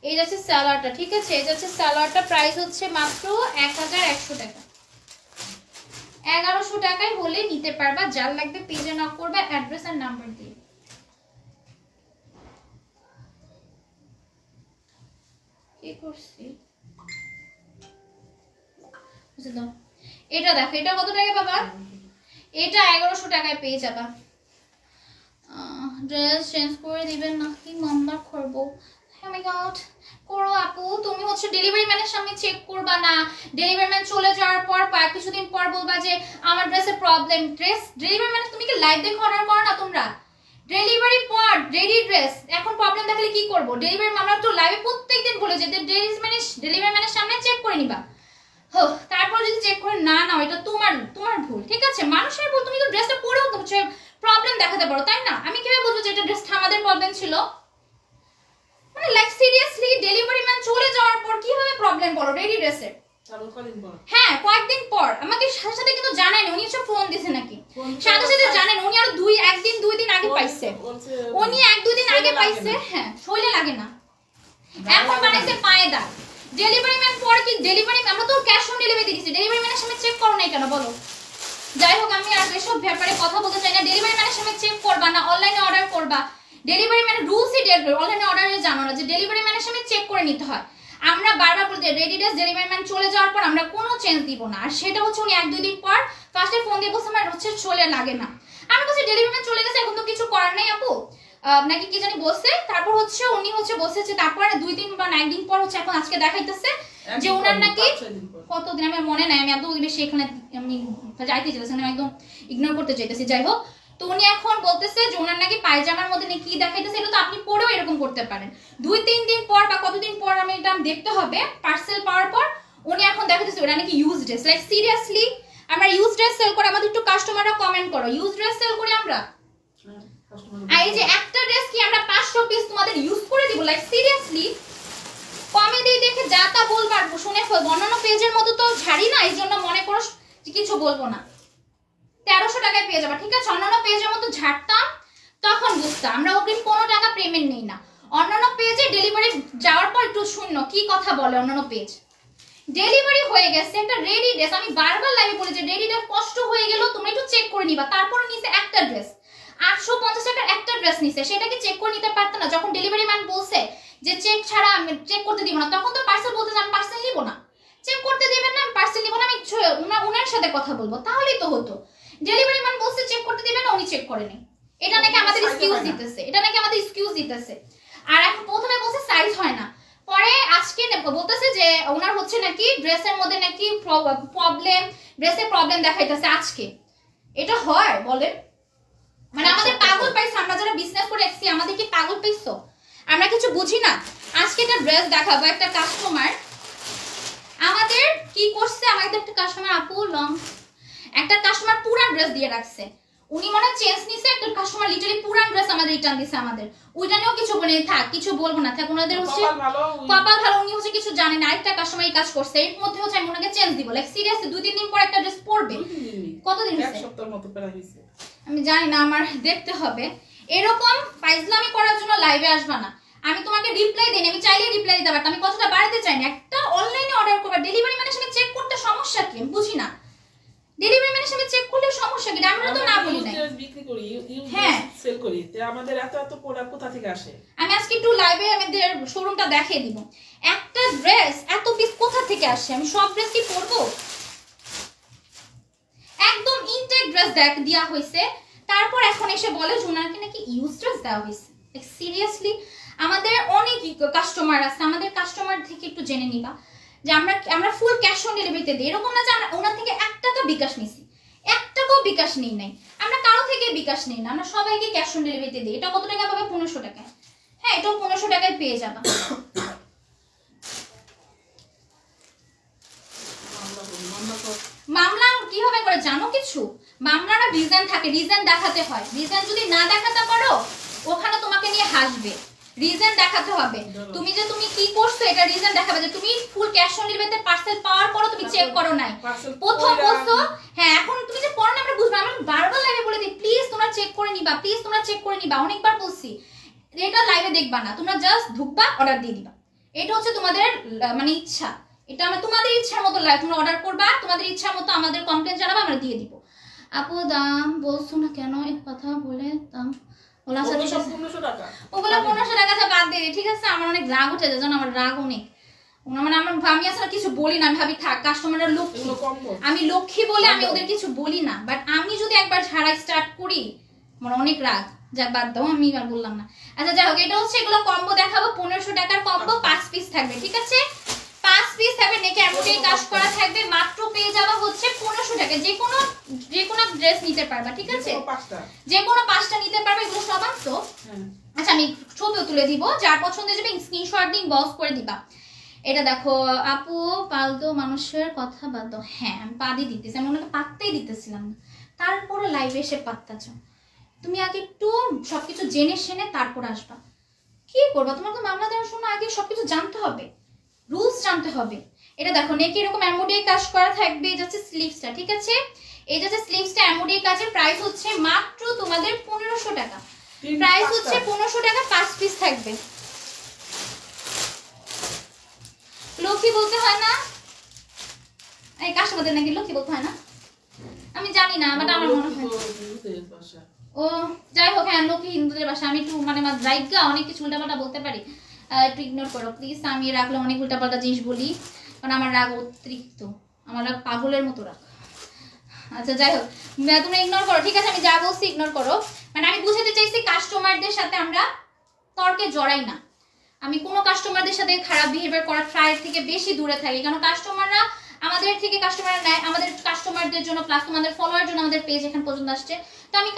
Speaker 1: এই যাচ্ছে সালোয়ারটা, ঠিক আছে? এই যাচ্ছে সালোয়ারটা, প্রাইস হচ্ছে মাত্র 1100 টাকা। 1100 টাকায় হলে নিতে পারবা। যার লাগবে পেজে নক করবে, অ্যাড্রেস আর নাম্বার দিয়ে। কি করছি বুঝে দাও। এটা দেখো, এটা কত টাকা বাবা? এটা 1100 টাকায় পেয়ে যাবা। ড্রেস চেঞ্জ করে দিবেন নাকি মামলা করবো? Oh my God, করো আপু। তুমি হচ্ছে ডেলিভারি ম্যানের সামনে চেক করবা না, ডেলিভারি ম্যান চলে যাওয়ার পর কিছুদিন পর বলবা যে আমার ড্রেসের প্রবলেম। ড্রেস ডেলিভারি ম্যান, তুমি কি লাইভ দেখে অর্ডার করো না তোমরা? ডেলিভারি পর রেডি ড্রেস এখন প্রবলেম দেখালে কি করবো? ডেলিভারি আমরা তো লাইভে প্রত্যেকদিন বলে যে ডেলিভারি ম্যানের সামনে চেক করে নিবা। তারপর যদি চেক করে না নাও, এটা তোমার ভুল, ঠিক আছে? মানুষের ভুল। তুমি তো ড্রেসটা পরেও তো প্রবলেম দেখাতে পারো, তাই না? আমি কিভাবে বলবো যে এটা ড্রেসটা আমাদের প্রবলেম ছিল? মানে লাইক সিরিয়াসলি, ডেলিভারি ম্যান চলে যাওয়ার পর কিভাবে প্রবলেম বলো রেডি ড্রেসের? হ্যাঁ, কয়েকদিন পর আমাকে সাথে সাথে কিন্তু জানেন, উনি এসে ফোন দিছে নাকি সাথে সাথে জানেন। উনি আরো একদিন দুই দিন আগে পাইছে, উনি 1-2 দিন আগে পাইছে। হ্যাঁ, শরীরে লাগে না, এখন বানাইছে পায়ে দাগ। ডেলিভারি ম্যান পর কি ডেলিভারি, আমরা তো ক্যাশ অন ডেলিভারি দিয়েছি, ডেলিভারি ম্যানের সামনে চেক করো নাই কেন বলো? যাই হোক, আমি আর এসব ব্যাপারে কথা বলতে চাই না। ডেলিভারি ম্যানের সামনে চেক করবা না, অনলাইনে অর্ডার করবা। ডেলিভারি ম্যানের রুলসই অনলাইনে অর্ডারে জানো না যে ডেলিভারি ম্যানের সামনে চেক করে নিতে হয়। আমরা বারবার বলতে রেডি ড্রেস ডেলিভারি ম্যান চলে যাওয়ার পর আমরা কোনো চেঞ্জ দিব না। আর সেটা হচ্ছে উনি 1-2 দিন পর ফার্স্টে ফোন দিয়ে বলছে আমার হচ্ছে চলে লাগে না। আমরা বলছি ডেলিভারি ম্যান চলে গেছে, এখন তো কিছু করার নাই আপু, নাকি কি জানি বলছে। তারপর হচ্ছে উনি হচ্ছে বলছে যে তারপরে 2 দিন বা 1 দিন পর হচ্ছে এখন আজকে দেখাইতেছে যে ওনার নাকি কতদিন আমার মনে নাই, আমি এত বেশি এখানে আমি যাইতে চাইতেছি, আমি একদম ইগনোর করতে চাইতেছি। যাই হোক, তো উনি এখন বলতেছে যে ওনার নাকি পায়জামার মধ্যে নাকি কি দেখাইতেছে, এটা তো আপনি পরেও এরকম করতে পারেন। 2-3 দিন পর বা কতদিন পর আমি এটা দেখতে হবে পার্সেল পাওয়ার পর। উনি এখন দেখাইতেছে ওটা নাকি ইউজ ড্রেস। লাইক সিরিয়াসলি, আমরা ইউজ ড্রেস সেল করে, আমাদের একটু কাস্টমাররা কমেন্ট করো, ইউজ ড্রেস সেল করি আমরা? এই যে একটা ড্রেস কি আমরা 500 পিস তোমাদের ইউজ করে দিব? লাইক সিরিয়াসলি, কমেডি দেখে যা তা বলবার শুনে ফেলবো। অন্যান্য পেজের মতো তো ঝাড়ি না, এই জন্য মনে করো কিছু বলবো না। 1300 টাকায় পেয়ে যাবা, ঠিক আছে? অন্যান্য পেজের মতো ঝাড়তাম তখন বুঝতাম, আমরা অগ্রিম কোনো টাকা পেমেন্ট নেই না। অন্যান্য পেজে ডেলিভারি যাওয়ার পর একটু শূন্য কি কথা বলে অন্যান্য পেজ। ডেলিভারি হয়ে গেছে একটা রেডি ড্রেস, আমি বারবার লাইভে বলি যে রেডি ড্রেস কষ্ট হয়ে গেল তোমরা একটু চেক করে নিবা। তারপরে নিচে একটা ড্রেস 850 টাকার একটা ড্রেস নিছে, সেটাকে চেক করে নিতে পারতো না? যখন ডেলিভারি ম্যান বলছে যে চেক ছাড়া আমি চেক করতে দিব না, তখন তো পার্সেল বলতে আমি পার্সেল নিব না, চেক করতে দিবেন না, আমি পার্সেল নিব না, আমি ওনার সাথে কথা বলবো, তাহলেই তো হতো। ডেলিভারি ম্যান বলছে চেক করতে দিবেন না, উনি চেক করেনি। এটা নাকি আমাদের এক্সকিউজ দিতেছে, এটা নাকি আমাদের এক্সকিউজ দিতেছে। আর এখন প্রথমে বলছে সাইজ হয় না, পরে আজকে বলতেছে যে ওনার হচ্ছে নাকি ড্রেসের মধ্যে নাকি প্রবলেম, ড্রেসের প্রবলেম দেখাইতেছে আজকে। এটা হয় বলেন? মানে আমাদের পাগল পাইছো? আমরা যারা বিজনেস করে এসেছি আমাদের কি পাগল পাইছো? আমরা কিছু বুঝি না? আজকে একটা ড্রেস দেখাবো, একটা কাস্টমার আমাদের কি করছে, আমাদের একটা কাস্টমার আপু একটা কাস্টমার পুরান ড্রেস দিয়ে রাখছে, উনি মনে চেঞ্জ নিছে, একটা কাস্টমার লিটারালি পুরান ড্রেস আমাদের রিটার্ন দিছে। আমাদের ওইটা নিয়েও কিছু বলে থাক, কিছু বলবো না থাক, ওনাদের হচ্ছে কপাল ভালো, উনি হচ্ছে কিছু জানে না। আরেকটা কাস্টমার এই কাজ করছে, এর মধ্যে হচ্ছে আমি ওনাকে চেঞ্জ দিব। লাইক সিরিয়াসলি 2-3 দিন পর একটা ড্রেস পরবে। কতদিন? এক সপ্তাহের মতো প্রায় হইছে, আমি জানি না, আমার দেখতে হবে। এরকম ফাইজলামি করার জন্য লাইভে আসবা না। আমি তোমাকে রিপ্লাই দেই, আমি চাইলে রিপ্লাই দিতে পারতাম, আমি কথাটা বাড়াতে চাই না। একটা অনলাইনে অর্ডার করবা, ডেলিভারি ম্যানের সাথে চেক করতে সমস্যা কি? আমি বুঝি না, ডেলিভারি ম্যানের সাথে চেক করলে সমস্যা কি? আমরা তো না বলি না,
Speaker 2: বিক্রি করি, হ্যাঁ সেল করি, তে আমাদের এত এত প্রোডাক্ট কোথা থেকে আসে? আমি
Speaker 1: আজকে একটু লাইভে আমাদের শোরুমটা দেখিয়ে দিব। একটা ড্রেস এত পিস কোথা থেকে আসে? আমি সব ড্রেস কি পরবো? একদম ইনটেক ড্রেস দেয়া হয়েছে, তারপর এখন এসে বলে জোনারকে নাকি ইউজ ড্রেস দেওয়া হয়েছে। সিরিয়াসলি, আমাদের অনেক কাস্টমার আছে, আমাদের কাস্টমার থেকে একটু জেনে নিবা যে আমরা ফুল ক্যাশ অন ডেলিভারিতে দিই। এরকম না যে আমরা ওনার থেকে 1 টাকা বিকাশ নিছি, 1 টাকাও বিকাশ নেই নাই, আমরা কারো থেকে বিকাশ নেই না, আমরা সবাইকে ক্যাশ অন ডেলিভারিতে দিই। এটা কত টাকা পাবে? 1500 টাকায়। হ্যাঁ, এটাও 1500 টাকায় পেয়ে যাবা। মামলা কিভাবে করে জানো কিছু? মামলার রিজন থাকে, রিজন দেখাতে হয়। রিজন যদি না দেখাতে পারো ওখানে তোমাকে নিয়ে হাসবে। রিজন দেখাতে হবে, তুমি যে তুমি কি করছো এটা রিজন দেখাবে যে তুমি ফুল ক্যাশ অন ডেলিভারিতে পার্সেল পাওয়ার পরও তুমি চেক করো নাই। প্রথম বলছো হ্যাঁ, এখন তুমি যে পড়ো না আমরা বুঝবো। আমরা বারবার লাইভে বলে দিই প্লিজ তোমরা চেক করে নিবা, প্লিজ তোমরা চেক করে নিবা, অনেকবার বলছি। এটা লাইভে দেখবা না, তোমরা জাস্ট ঢুকবা, অর্ডার দিয়ে দিবা। এটা হচ্ছে তোমাদের মানে ইচ্ছা, এটা আমার তোমাদের ইচ্ছার মতো লাইভ, তোমরা অর্ডার করবা, তোমাদের ইচ্ছার মতো আমাদের কমপ্লেন জানাবা, আমরা দিয়ে দিব। আপু দাম বলছো না কেন, এক কথা বলে দাম ওলা সাথে ওগুলো 1500 টাকা বাদ দিয়ে, ঠিক আছে? আমার অনেক রাগ উঠে যায়, জানো আমার রাগ অনেক, মানে আমি আসলে কিছু বলি না, আমি ভাবি থাক কাস্টমাররা লক্ষ্মী, আমি লক্ষ্মী বলে আমি ওদের কিছু বলি না, বাট আমি যদি একবার ছাড়া স্টার্ট করি আমার অনেক রাগ, যা বাদ দাও, আমি আর বললাম না। আচ্ছা যাই হোক, এটা হচ্ছে এগুলো কম্বো দেখাবো, 1500 টাকার কম্বো, 5 পিস থাকবে, ঠিক আছে? 5 পিস থাকবে, নেকে এমব্রয়ডারি কাজ করা থাকবে, মাত্র পেয়ে যাবা হচ্ছে 1500 টাকা। যে কোনো ড্রেস নিতে পারবা, ঠিক আছে? যে কোনো 5টা নিতে পারবে, এগুলো সব আনছো। আচ্ছা আমি ছবিও তুলে দিব, যার পছন্দ যাবে স্ক্রিনশট দিয়ে ইনবক্স করে দিবা। এটা দেখো আপু, পালতো মানুষের কথা বাদ দাও। হ্যাঁ আমি পাদি দিতেছি, আমি ওনাকে পাত্তাই দিতেছিলাম না, তারপরে লাইভে এসে পাত্তাছ। তুমি আগে একটু সবকিছু জেনে শুনে তারপর আসবা। কি করবা, তোমার তো মামলা দেওয়ার সময় আগে সবকিছু জানতে হবে, রুলস জানতে হবে। এটা দেখো নেকে এরকম এমব্রয়ডারি কাজ করা থাকবে, এই যাচ্ছে স্লিভসটা, ঠিক আছে? এই যাচ্ছে স্লিভসটা এমব্রয়ডারি কাজের প্রাইস হচ্ছে মাত্র তোমাদের 1500 টাকা। প্রাইস হচ্ছে 1500 টাকা, 5 পিস থাকবে। লক্ষ্মী বলতে হয় না, এই কাস্টমারদের নাকি লক্ষ্মী বলতে হয় না, আমি জানি না, বাট আমার মনে হয় ও যাই হোক। হ্যাঁ লক্ষ্মী হিন্দুদের ভাষা, আমি একটু মানে রাইগা অনেক কিছু উল্টাপাল্টা বলতে পারি, একটু ইগনোর করো প্লিজ। আমি রাখলে অনেক উল্টাপাল্টা জিনিস বলি, কারণ আমার রাগ অতিরিক্ত, আমার রাগ পাগলের মতো রাগ। আচ্ছা যাই হোক, তুমি ইগনোর করো, ঠিক আছে? আমি যা বলছি ইগনোর করো। মানে আমি বুঝাতে চাইছি কাস্টমারদের সাথে আমরা তর্কে জড়াই না, আমি কোনো কাস্টমারদের সাথে খারাপ বিহেভিয়ার করার ট্রায়ের থেকে বেশি দূরে থাকি, কারণ কাস্টমাররা আমাদের থেকে কাস্টমার নেয়, আমাদের কাস্টমারদের জন্য প্লাস তোমাদের ফলোয়ার জন্য আমাদের পেজ এখান পর্যন্ত আসছে, তো আমি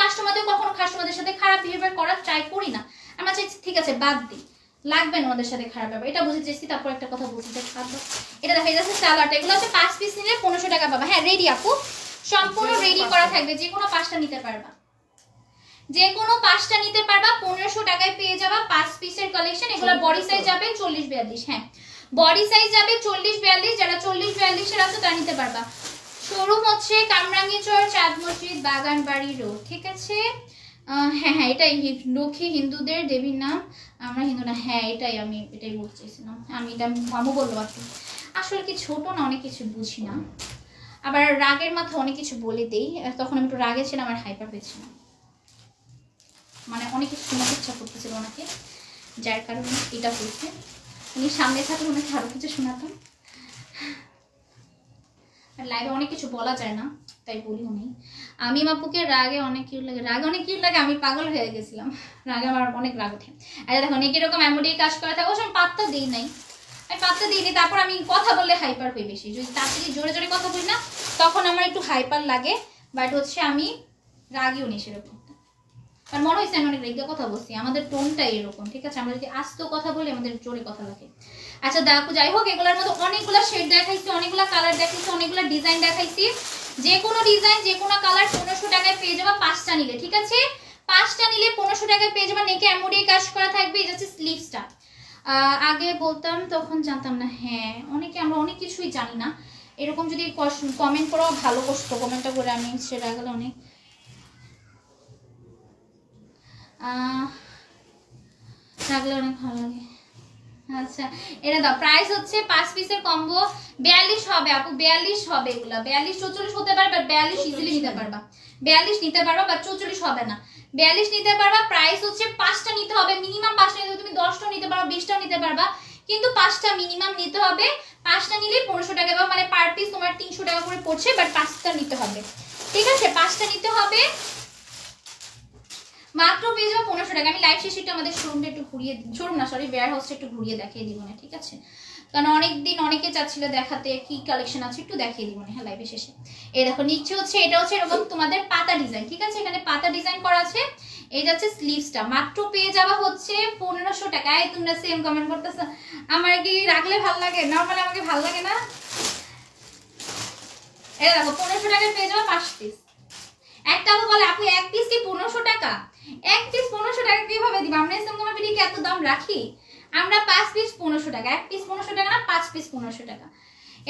Speaker 1: কখনো কাস্টমারদের সাথে খারাপ বিহেভিয়ার করার ট্রাই করি না। আমরা চাইছি ঠিক আছে বাদ দিই, লাগবে না ওদের সাথে খারাপ ব্যাপার, এটা বুঝে চেয়েছি। তারপর একটা কথা বলছি, এটা দেখা যাচ্ছে সালোয়ারটা, এগুলো হচ্ছে 5 পিস নিলে 1500 টাকা পাবা। হ্যাঁ রেডি আপু, সম্পূর্ণ রেডি করা থাকবে, যে কোনো 5টা নিতে পারবা, যে কোনো 5টা নিতে পারবা, 1500 টাকায় পেয়ে যাবা 5 পিসের কালেকশন। এগুলো বডি সাইজ যাবে 40-42, হ্যাঁ বডি সাইজ যাবে 40-42, যারা 40-42 এর আছে তারা নিতে পারবা। শোরুম হচ্ছে কামরাঙ্গীরচর, চাঁদ মসজিদ, বাগানবাড়ি রোড, ঠিক আছে? হ্যাঁ হ্যাঁ এটাই, লক্ষ্মী হিন্দুদের দেবীর নাম, আমরা হিন্দু না। হ্যাঁ আমি এটাই বলতে চাইছিলাম, আমি এটা মামু বললো আর কি। আসলে কি ছোট না, অনেক কিছু বুঝি না, আবার রাগের মাথায় অনেক কিছু বলে দেই, তখন আমি একটু রাগে ছিলাম, আমার হাইপার হয়েছিলাম, মানে অনেক কিছু শোনাতে ইচ্ছা করতেছিল ওনাকে, যার কারণে এটা হয়েছে। উনি সামনে থাকলে ওনাকে আরো কিছু শোনাতাম, আর লাইভে অনেক কিছু বলা যায় না তাই বলিও নেই। আমি আপুকে রাগে অনেক কিউট লাগে, আমি পাগল হয়ে গেছিলাম, রাগে আমার অনেক রাগ ওঠে। আর দেখো নেক এরকম এমব্রয়ডারি কাজ করা থাকে, অবশ্য আমি পাত্তা দিই নাই, তারপর আমি কথা বললে হাইপার হই বেশি, যদি তাড়াতাড়ি জোরে জোরে কথা বলি না তখন আমার একটু হাইপার লাগে, বাট হচ্ছে আমি রাগিও নেই সেরকম, আর মনে হয়েছে আমি অনেক রেগে কথা বলছি, আমাদের টোনটাই এরকম, ঠিক আছে? আমরা যদি আস্তে কথা বলি আমাদের জোরে কথা লাগে। আচ্ছা দেখো যাই হোক, এগুলোর মধ্যে অনেকগুলো শেড দেখাইছি, অনেকগুলো কালার দেখাইছি, অনেকগুলো ডিজাইন দেখাইছি, যে কোনো ডিজাইন যে কোনো কালার 1500 টাকায় পেয়ে যাবা 5টা নিলে, ঠিক আছে? 5টা নিলে 1500 টাকায় পেয়ে যাবা। নেকে এমব্রয়ডারি কাজ করা থাকবে, এই যাচ্ছে স্লিভসটা। আগে বলতাম তখন জানতাম না, হ্যাঁ আমরা অনেক কিছুই জানি না, এরকম যদি কমেন্ট করো ভালো করতো, কমেন্টটা করে আমি সেটা গেলে অনেক থাকলে অনেক ভালো লাগে। আচ্ছা এটা দাও, প্রাইস হচ্ছে 5 পিসের কম্বো 42 হবে আপু, 42 হবে, এগুলা 42-44 হতে পারে, বাট 42 ইজিলি নিতে পারবা, 42 নিতে পারবা, বাট 44 হবে না, 42 নিতে পারবা। প্রাইস হচ্ছে 5টা নিতে হবে, মিনিমাম 5টা নিতে হবে, তুমি 10টা নিতে পারবা, 20টাও নিতে পারবা, কিন্তু 5টা মিনিমাম নিতে হবে। 5টা নিলে 1500 টাকা পাবা, মানে পার পিস তোমার 300 টাকা করে পড়ছে, বাট 5টা নিতে হবে, ঠিক আছে? 5টা নিতে হবে, মাত্র পেয়ে যাবো 1500 টাকা। আমি লাইভ শেষে একটু আমাদের শোরুমটা একটু ঘুরিয়ে, শোরুম না সরি ওয়্যার হাউসটা একটু ঘুরিয়ে দেখিয়ে দিব না, ঠিক আছে? কারণ অনেকদিন অনেকে চাচ্ছিল দেখাতে কি কালেকশন আছে, একটু দেখিয়ে দিব না হ্যাঁ লাইভে শেষে। এই দেখো নিচে হচ্ছে, এটা হচ্ছে এরকম তোমাদের পাতা ডিজাইন, ঠিক আছে? এখানে পাতা ডিজাইন করা আছে, এই যাচ্ছে স্লিভসটা, মাত্র পেয়ে যাওয়া হচ্ছে 1500 টাকা। এই তোমরা সেম কমেন্ট করতেছ, আমার কি রাখলে ভালো লাগে, নরমালি আমাকে ভালো লাগে না। এই দেখো 1500 টাকায় পেয়ে যাওয়া 5 পিস। একটা আপু বলে আপু এক পিস কি 1500 টাকা? এক পিস 1500 টাকা কিভাবে দিব? আমরা এসএম তোমার ভিডিও কি এত দাম রাখি? আমরা 5 পিস 1500 টাকা, এক পিস 1500 টাকা না, 5 পিস 1500 টাকা।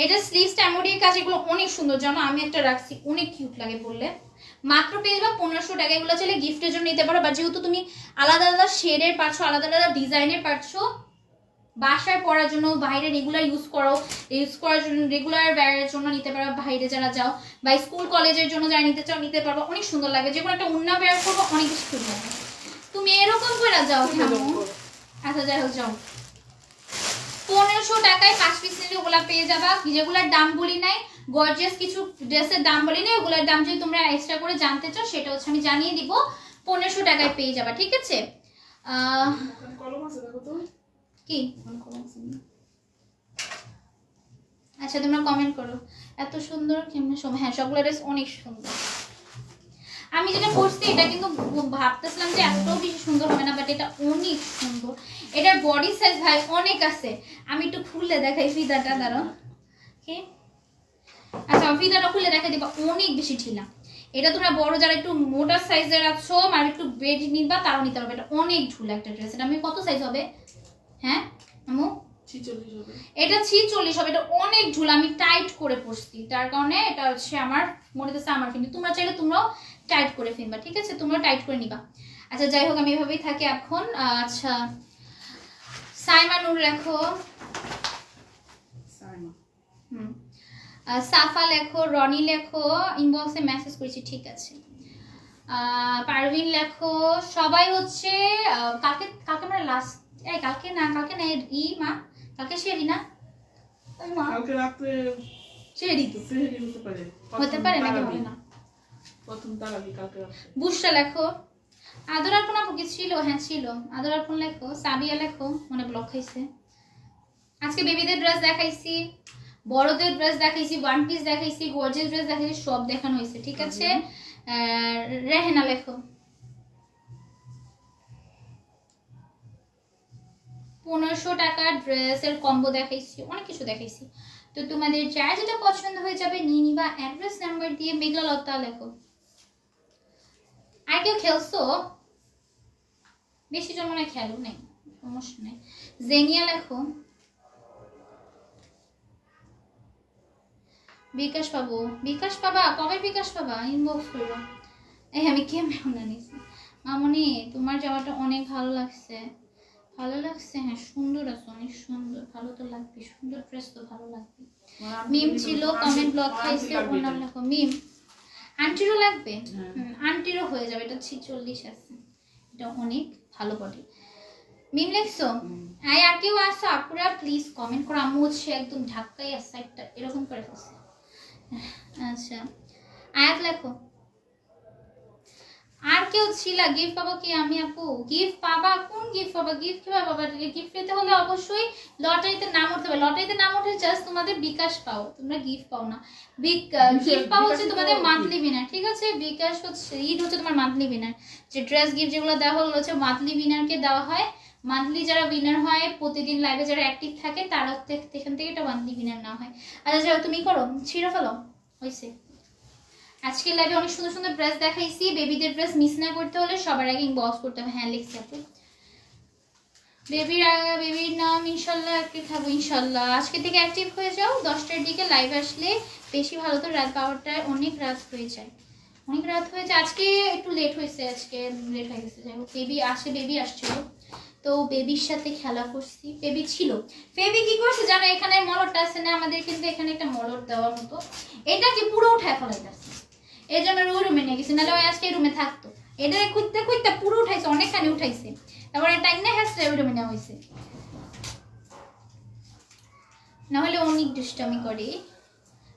Speaker 1: এটা স্লিভসটা এমব্রয়ডারি কাজ, এগুলো অনেক সুন্দর জানো, আমি একটা রাখছি, অনেক কিউট লাগে বললে। মাত্র পেয়ে যাবে 1500 টাকা। এগুলো চাইলে গিফটের জন্য নিতে পারো, বা যেহেতু তুমি আলাদা আলাদা শেডের পাচ্ছ, আলাদা আলাদা ডিজাইনের পাচ্ছ, বাসায় পরার জন্য, বাইরে রেগুলার ইউজ করার জন্য, রেগুলার ব্যয়ের জন্য নিতে পারো, বাইরে যারা যাও বা স্কুল কলেজের জন্য যারা নিতে চাও নিতে পারবো। অনেক সুন্দর লাগে, যে কোনো একটা ওড়না বেয়ার করবো অনেক বেশি সুন্দর লাগে। তুমি এরকম করে যাও কেমন? আচ্ছা যাই হোক, যাও 1500 টাকায় 5 পিস নিলে ওগুলা পেয়ে যাবা। যেগুলার দাম বলি নাই, গর্জিয়াস কিছু ড্রেসের দাম বলি নাই, ওগুলার দাম যদি তোমরা এক্সট্রা করে জানতে চাও সেটা হচ্ছে আমি জানিয়ে দিব, 1500 টাকায় পেয়ে যাবা, ঠিক আছে?
Speaker 2: কলম আছে দেখো তো
Speaker 1: কি
Speaker 2: কলম আছে না?
Speaker 1: আচ্ছা তোমরা কমেন্ট করো এত সুন্দর কেমনে সময়। হ্যাঁ সবগুলো ড্রেস অনেক সুন্দর। আমি যেটা করছি এটা কিন্তু ভাবতেছিলাম যে এতটাও বেশি সুন্দর হবে না, বাট এটা অনেক সুন্দর। এটার বডি সাইজ ভাই অনেক আছে। আমি একটু খুলে দেখাই ফিদাটা, দাঁড়াও। কি আচ্ছা ফিদাটা খুলে দেখাই দিবা, অনেক বেশি ঢিলা। এটা তোমরা বড় যারা একটু মোটা সাইজের আছো আর একটু বেডি নিবা তারাও নিতে পারবে। এটা অনেক ঝুলা একটা ড্রেস। এটা আমি কত সাইজ হবে? হ্যাঁ আমু
Speaker 2: 46 হবে।
Speaker 1: এটা 46 হবে। এটা অনেক ঝুলা, আমি টাইট করে পরছি, তার কারণে এটা হচ্ছে আমার মনে হচ্ছে আমার কিন্তু তোমরা চাইলে তোমরাও টাইট করে ফিনবা, ঠিক আছে? তোমরা টাইট করে নিবা। আচ্ছা যাই হোক আমি এভাবেই থাকি এখন। আচ্ছা সাইমা নূর লেখো,
Speaker 2: সাইমা
Speaker 1: সাফা লেখো, রনি লেখো, ইনবক্সে মেসেজ করেছি, ঠিক আছে। পারভিন লেখো, সবাই হচ্ছে কালকে মানে লাস্ট, এই কালকে না মা কালকে শেরি না,
Speaker 2: কালকে রাতে
Speaker 1: শেরি তো
Speaker 2: সেহরি হতে পারে
Speaker 1: নাকি হবে না?
Speaker 2: প্রথম তারাবি কালকে রাতে।
Speaker 1: বুশরা লেখো, আদর আরপন আপু কি ছিল? হ্যাঁ ছিল। আদর আরপন লেখো, সাবিয়া লেখো, মনে ব্লক খাইছে। আজকে বেবিদের ড্রেস দেখাইছি, বড়দের ড্রেস দেখাইছি, ওয়ান পিস দেখাইছি, গর্জিয়াস ড্রেস দেখাইছি, সব দেখানো হয়েছে, ঠিক আছে? রেহেনা লেখো, 1500 টাকার ড্রেসের কম্বো দেখাইছি, অনেক কিছু দেখাইছি। তো তোমাদের যার যেটা পছন্দ হয়ে যাবে নিয়ে নিবা। অ্যাড্রেস নাম্বার দিয়ে মেঘলা লতা লেখো। আর কেউ খেলছো? বেশি জন মনে হয় খেলো নেই, সমস্যা নেই। জেনিয়া লেখো, বিকাশ পাবো, বিকাশ পাবা কবে? বিকাশ পাবা ইনবক্স করবো। এই আমি কেমন না নিছি মামনি, তোমার যাওয়াটা অনেক ভালো লাগছে। ভালো লাগছে? হ্যাঁ সুন্দর আছে, অনেক সুন্দর, ভালো তো লাগবে, সুন্দর ড্রেস তো ভালো লাগবে। মিম ছিল, কমেন্ট ব্লক খাইছে, ওনার লেখো মিম। আন্টিরও লাগবে? আন্টিরও হয়ে যাবে, এটা 46 আছে, এটা অনেক ভালো বডি। মিম লেখছো? আর কেউ আসো আপুরা প্লিজ কমেন্ট করো। আম্মু হচ্ছে একদম ঢাকায় আছে একটা এরকম করে ফেলছে। আচ্ছা আয়াত লেখো। আর কেউ ছিল গিফট পাবো কি? আমি আপু গিফট পাবা? কোন গিফট পাবা? গিফট কিভাবে পাবা? গিফট পেতে হলে অবশ্যই লটারিতে নাম উঠতে হবে। লটারিতে নাম উঠে জাস্ট তোমাদের বিকাশ পাও, তোমরা গিফট পাও না। গিফট পাও হচ্ছে তোমাদের মান্থলি উইনার, ঠিক আছে? বিকাশ হচ্ছে ঈদ হচ্ছে তোমার মান্থলি উইনার। যে ড্রেস গিফট যেগুলো দেওয়া হলো হচ্ছে মান্থলি উইনারকে দেওয়া হয়। মান্থলি যারা উইনার হয়, প্রতিদিন লাইভে যারা অ্যাক্টিভ থাকে তারা এখান থেকে এটা মান্থলি উইনার না হয়। আচ্ছা যাও তুমি করো, ছিঁড়ে ফেলো হয়েছে। আজকে লাইভে অনেক সুন্দর সুন্দর ড্রেস দেখাইছি। বেবিদের ড্রেস মিস না করতে হলে সবার আগে ইনবক্স করতে হবে। হ্যাঁ লিখছি আপু। বেবির নাম ইনশাল্লাহ অ্যাক্টিভ থাকবো ইনশাল্লাহ। আজকে থেকে অ্যাক্টিভ হয়ে যাও, 10টার দিকে লাইভ আসলে বেশি ভালো। তো রাত 12টায় অনেক রাত হয়ে যায়, অনেক রাত হয়ে যায়। আজকে একটু লেট হয়েছে, আজকে লেট হয়ে গেছে। যাই হোক বেবি আসছিল, তো বেবির সাথে খেলা করছি। বেবি ছিল, বেবি কি করছে জানো? এখানে মলরটা আছে না আমাদের, কিন্তু এখানে একটা মলর দেওয়ার মতো, এটাকে পুরো উঠায় ফেলাইতেছে। এই জন্য ওই রুমে নিয়ে গেছি, নাহলে ওই আজকে রুমে থাকতো। এটা খুঁজতে খুঁজতে পুরো উঠাইছে, অনেকখানি উঠাইছে। তারপরে টাইম না হ্যাঁ ওই রুমে নেওয়া হয়েছে, নাহলে অনেক দুষ্টামি করে।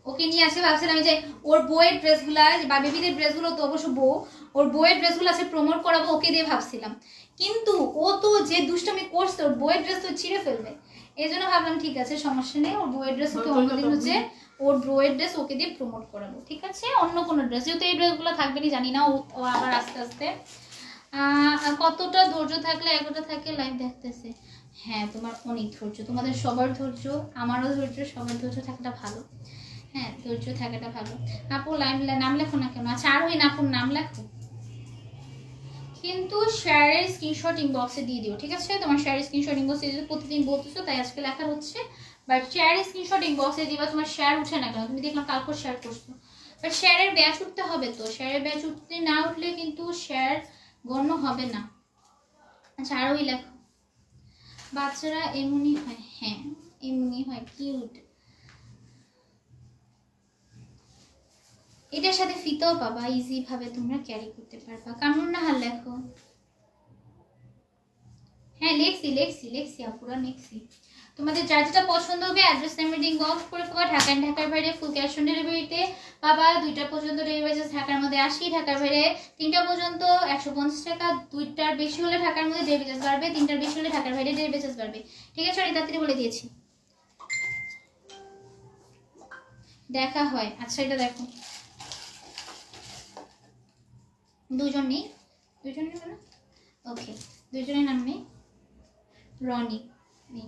Speaker 1: ওকে নিয়ে আসে ভাবছিলাম যে ওর বইয়ের ড্রেসগুলা বা বেবিদের ড্রেসগুলো তো অবশ্য ওর বইয়ের ড্রেসগুলো আছে প্রমোট করাবো ওকে দিয়ে ভাবছিলাম, কিন্তু ও তো যে দুষ্টামি করছে ওর বইয়ের ড্রেস তো ছিঁড়ে ফেলবে। এই জন্য ভাবলাম ঠিক আছে সমস্যা নেই, ওর বইয়ের ড্রেস ওকে অন্যদিন হচ্ছে ওর বইয়ের ড্রেস ওকে দিয়ে প্রমোট করাবো, ঠিক আছে? অন্য কোনো ড্রেস, যেহেতু এই ড্রেসগুলো থাকবে না জানি না, ও আবার আস্তে আস্তে। কতটা ধৈর্য থাকলে এতটা থাকে লাইভ দেখতেছে। হ্যাঁ তোমার অনেক ধৈর্য, তোমাদের সবার ধৈর্য, আমারও ধৈর্য, সবার ধৈর্য থাকাটা ভালো। হ্যাঁ ধৈর্য থাকাটা ভালো। আপু নাম লেখো না কেন? আচ্ছা আর ওই আপুর নাম লেখো, কিন্তু শেয়ারের স্ক্রিনশট ইনবক্সে দিয়ে দিও, ঠিক আছে? তোমার শেয়ারের স্ক্রিনশট ইনবক্সে দিয়ে প্রতিদিন বলতেছো তাই আজকে লেখা হচ্ছে, বাট শেয়ারের স্ক্রিনশট ইনবক্সে দিবা। তোমার শেয়ার উঠে না কেন? তুমি দেখলাম কালকে শেয়ার করছো, বাট শেয়ারের ব্যাচ উঠতে হবে তো, শেয়ারের ব্যাচ উঠতে না উঠলে কিন্তু শেয়ার গণ্য হবে না। আচ্ছা আর ওই লেখো, বাচ্চারা এমনই হয়, হ্যাঁ এমনই হয়, কিউট। এটার সাথে ফিতাও পাবা, ইজি ভাবে তোমরা ক্যারি করতে পারবা। কামরুন নাহার লেখো, হ্যাঁ লেখছি আপুরা লেখছি। তোমাদের যার যেটা পছন্দ হবে অ্যাড্রেস নাম্বার বক্স করে ফেলো। ঢাকা এন্ড ঢাকার বাইরে ফুল ক্যাশ অন ডেলিভারিতে পাবা। 2টা পর্যন্ত ডেলিভারি চার্জ ঢাকার মধ্যে 80, ঢাকার বাইরে 3টা পর্যন্ত 150 টাকা। 2টার বেশি হলে ঢাকার মধ্যে ডেলিভারি চার্জ বাড়বে, 3টার বেশি হলে ঢাকার বাইরে ডেলিভারি চার্জ বাড়বে। ঠিক আছে, আমি তাড়াতাড়ি বলে দিয়েছি। দেখা হয়, আচ্ছা এটা দেখো, দুজন নেই না, ওকে দুজনের নাম নেই। রনি নেই,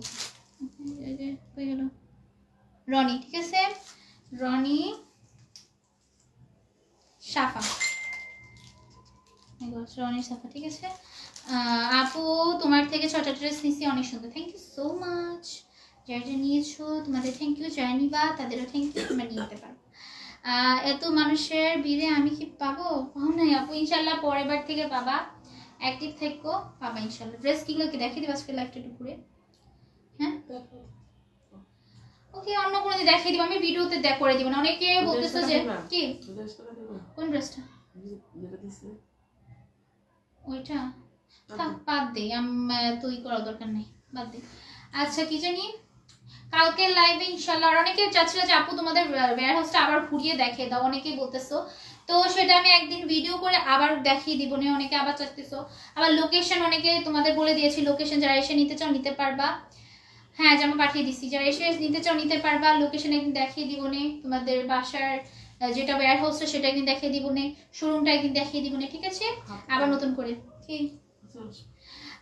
Speaker 1: রনি ঠিক আছে, রনি সাফা, রনি সাফা ঠিক আছে। আপু তোমার থেকে 6টা ড্রেস নিয়েছি, অনেক সুন্দর, থ্যাংক ইউ সো মাচ। যারা নিয়েছো তোমাদের থ্যাংক ইউ, যারা নিবা তাদেরও থ্যাংক ইউ, তোমরা নিয়ে নিতে পারো। এত মানুষের ভিড়ে আমি কি পাবো? নাই আপু, ইনশাল্লাহ পরের বার থেকে পাবা, অ্যাক্টিভ থেকো, পাবা ইনশাল্লাহ। ড্রেস কিগুলো কি দেখিয়ে দিবা আজকে লাইভটা একটু ঘুরে? হ্যাঁ ওকে, অন্য কোনো দিন দেখিয়ে দিব, আমি ভিডিওতে করে দিব না। অনেকে বলতেছে যে কি কোন ড্রেসটা, ওইটা থাক বাদ দে, তুই করার দরকার নেই, বাদ দে। আচ্ছা কি জানি কালকে লাইভে ইনশাআল্লাহ, আর অনেকে চাচ্ছিল যে আপু তোমাদের ওয়্যার হাউসটা আবার ঘুরিয়ে দেখিয়ে দাও, অনেকেই বলতেছো, তো সেটা আমি একদিন ভিডিও করে আবার দেখিয়ে দিব না। অনেকে আবার চাচ্তেছো, আবার লোকেশন অনেকে তোমাদের বলে দিয়েছি, লোকেশন যারা এসে নিতে চাও নিতে পারবা। হ্যাঁ জামা পাঠিয়ে দিছি, যারা এসে নিতে চাও নিতে পারবা। লোকেশন একদিন দেখিয়ে দিব নে, তোমাদের বাসার যেটা ওয়্যার হাউসটা সেটা একদিন দেখিয়ে দিব নে, শোরুমটা একদিন দেখিয়ে দিব নে, ঠিক আছে? আবার নতুন করে কি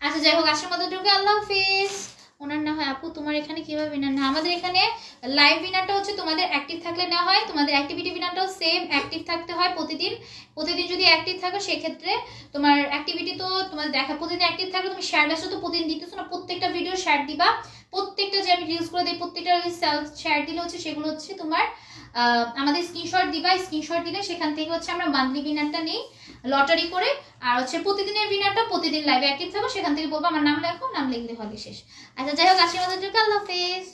Speaker 1: আচ্ছা যাই হোক, আসার মতো ঢুকে আল্লাহ হাফেজ। ওনার না হয় আপু তোমার এখানে কিভাবে বিনার না, আমাদের এখানে লাইভ বিনারটা হচ্ছে তোমাদের অ্যাক্টিভ থাকলে না হয়, তোমাদের অ্যাক্টিভিটি বিনারটাও সেম অ্যাক্টিভ থাকতে হয় প্রতিদিন। প্রতিদিন যদি অ্যাক্টিভ থাকো সেক্ষেত্রে তোমার অ্যাক্টিভিটি তো তোমাদের দেখা, প্রতিদিন অ্যাক্টিভ থাকলে তুমি শেয়ার ব্যাসও তো প্রতিদিন দিতেছো না, প্রত্যেকটা ভিডিও শেয়ার দিবা। প্রত্যেকটা যে আমি রিলস করে দিই প্রত্যেকটা সেলফ শেয়ার দিলে হচ্ছে সেগুলো হচ্ছে তোমার আমাদের স্ক্রিনশট দিবা, স্ক্রিনশট দিলে সেখান থেকে হচ্ছে আমরা মান্থলি বিনারটা নিই লটারি করে। আর হচ্ছে প্রতিদিনের বিনারটা প্রতিদিন লাইভে অ্যাক্টিভ থাকো, সেখান থেকে বলবো আমার নাম লেখো, নাম লিখলে হবে শেষ। আচ্ছা যাই হোক, আশীর্বাদ আল্লাহ হাফেজ।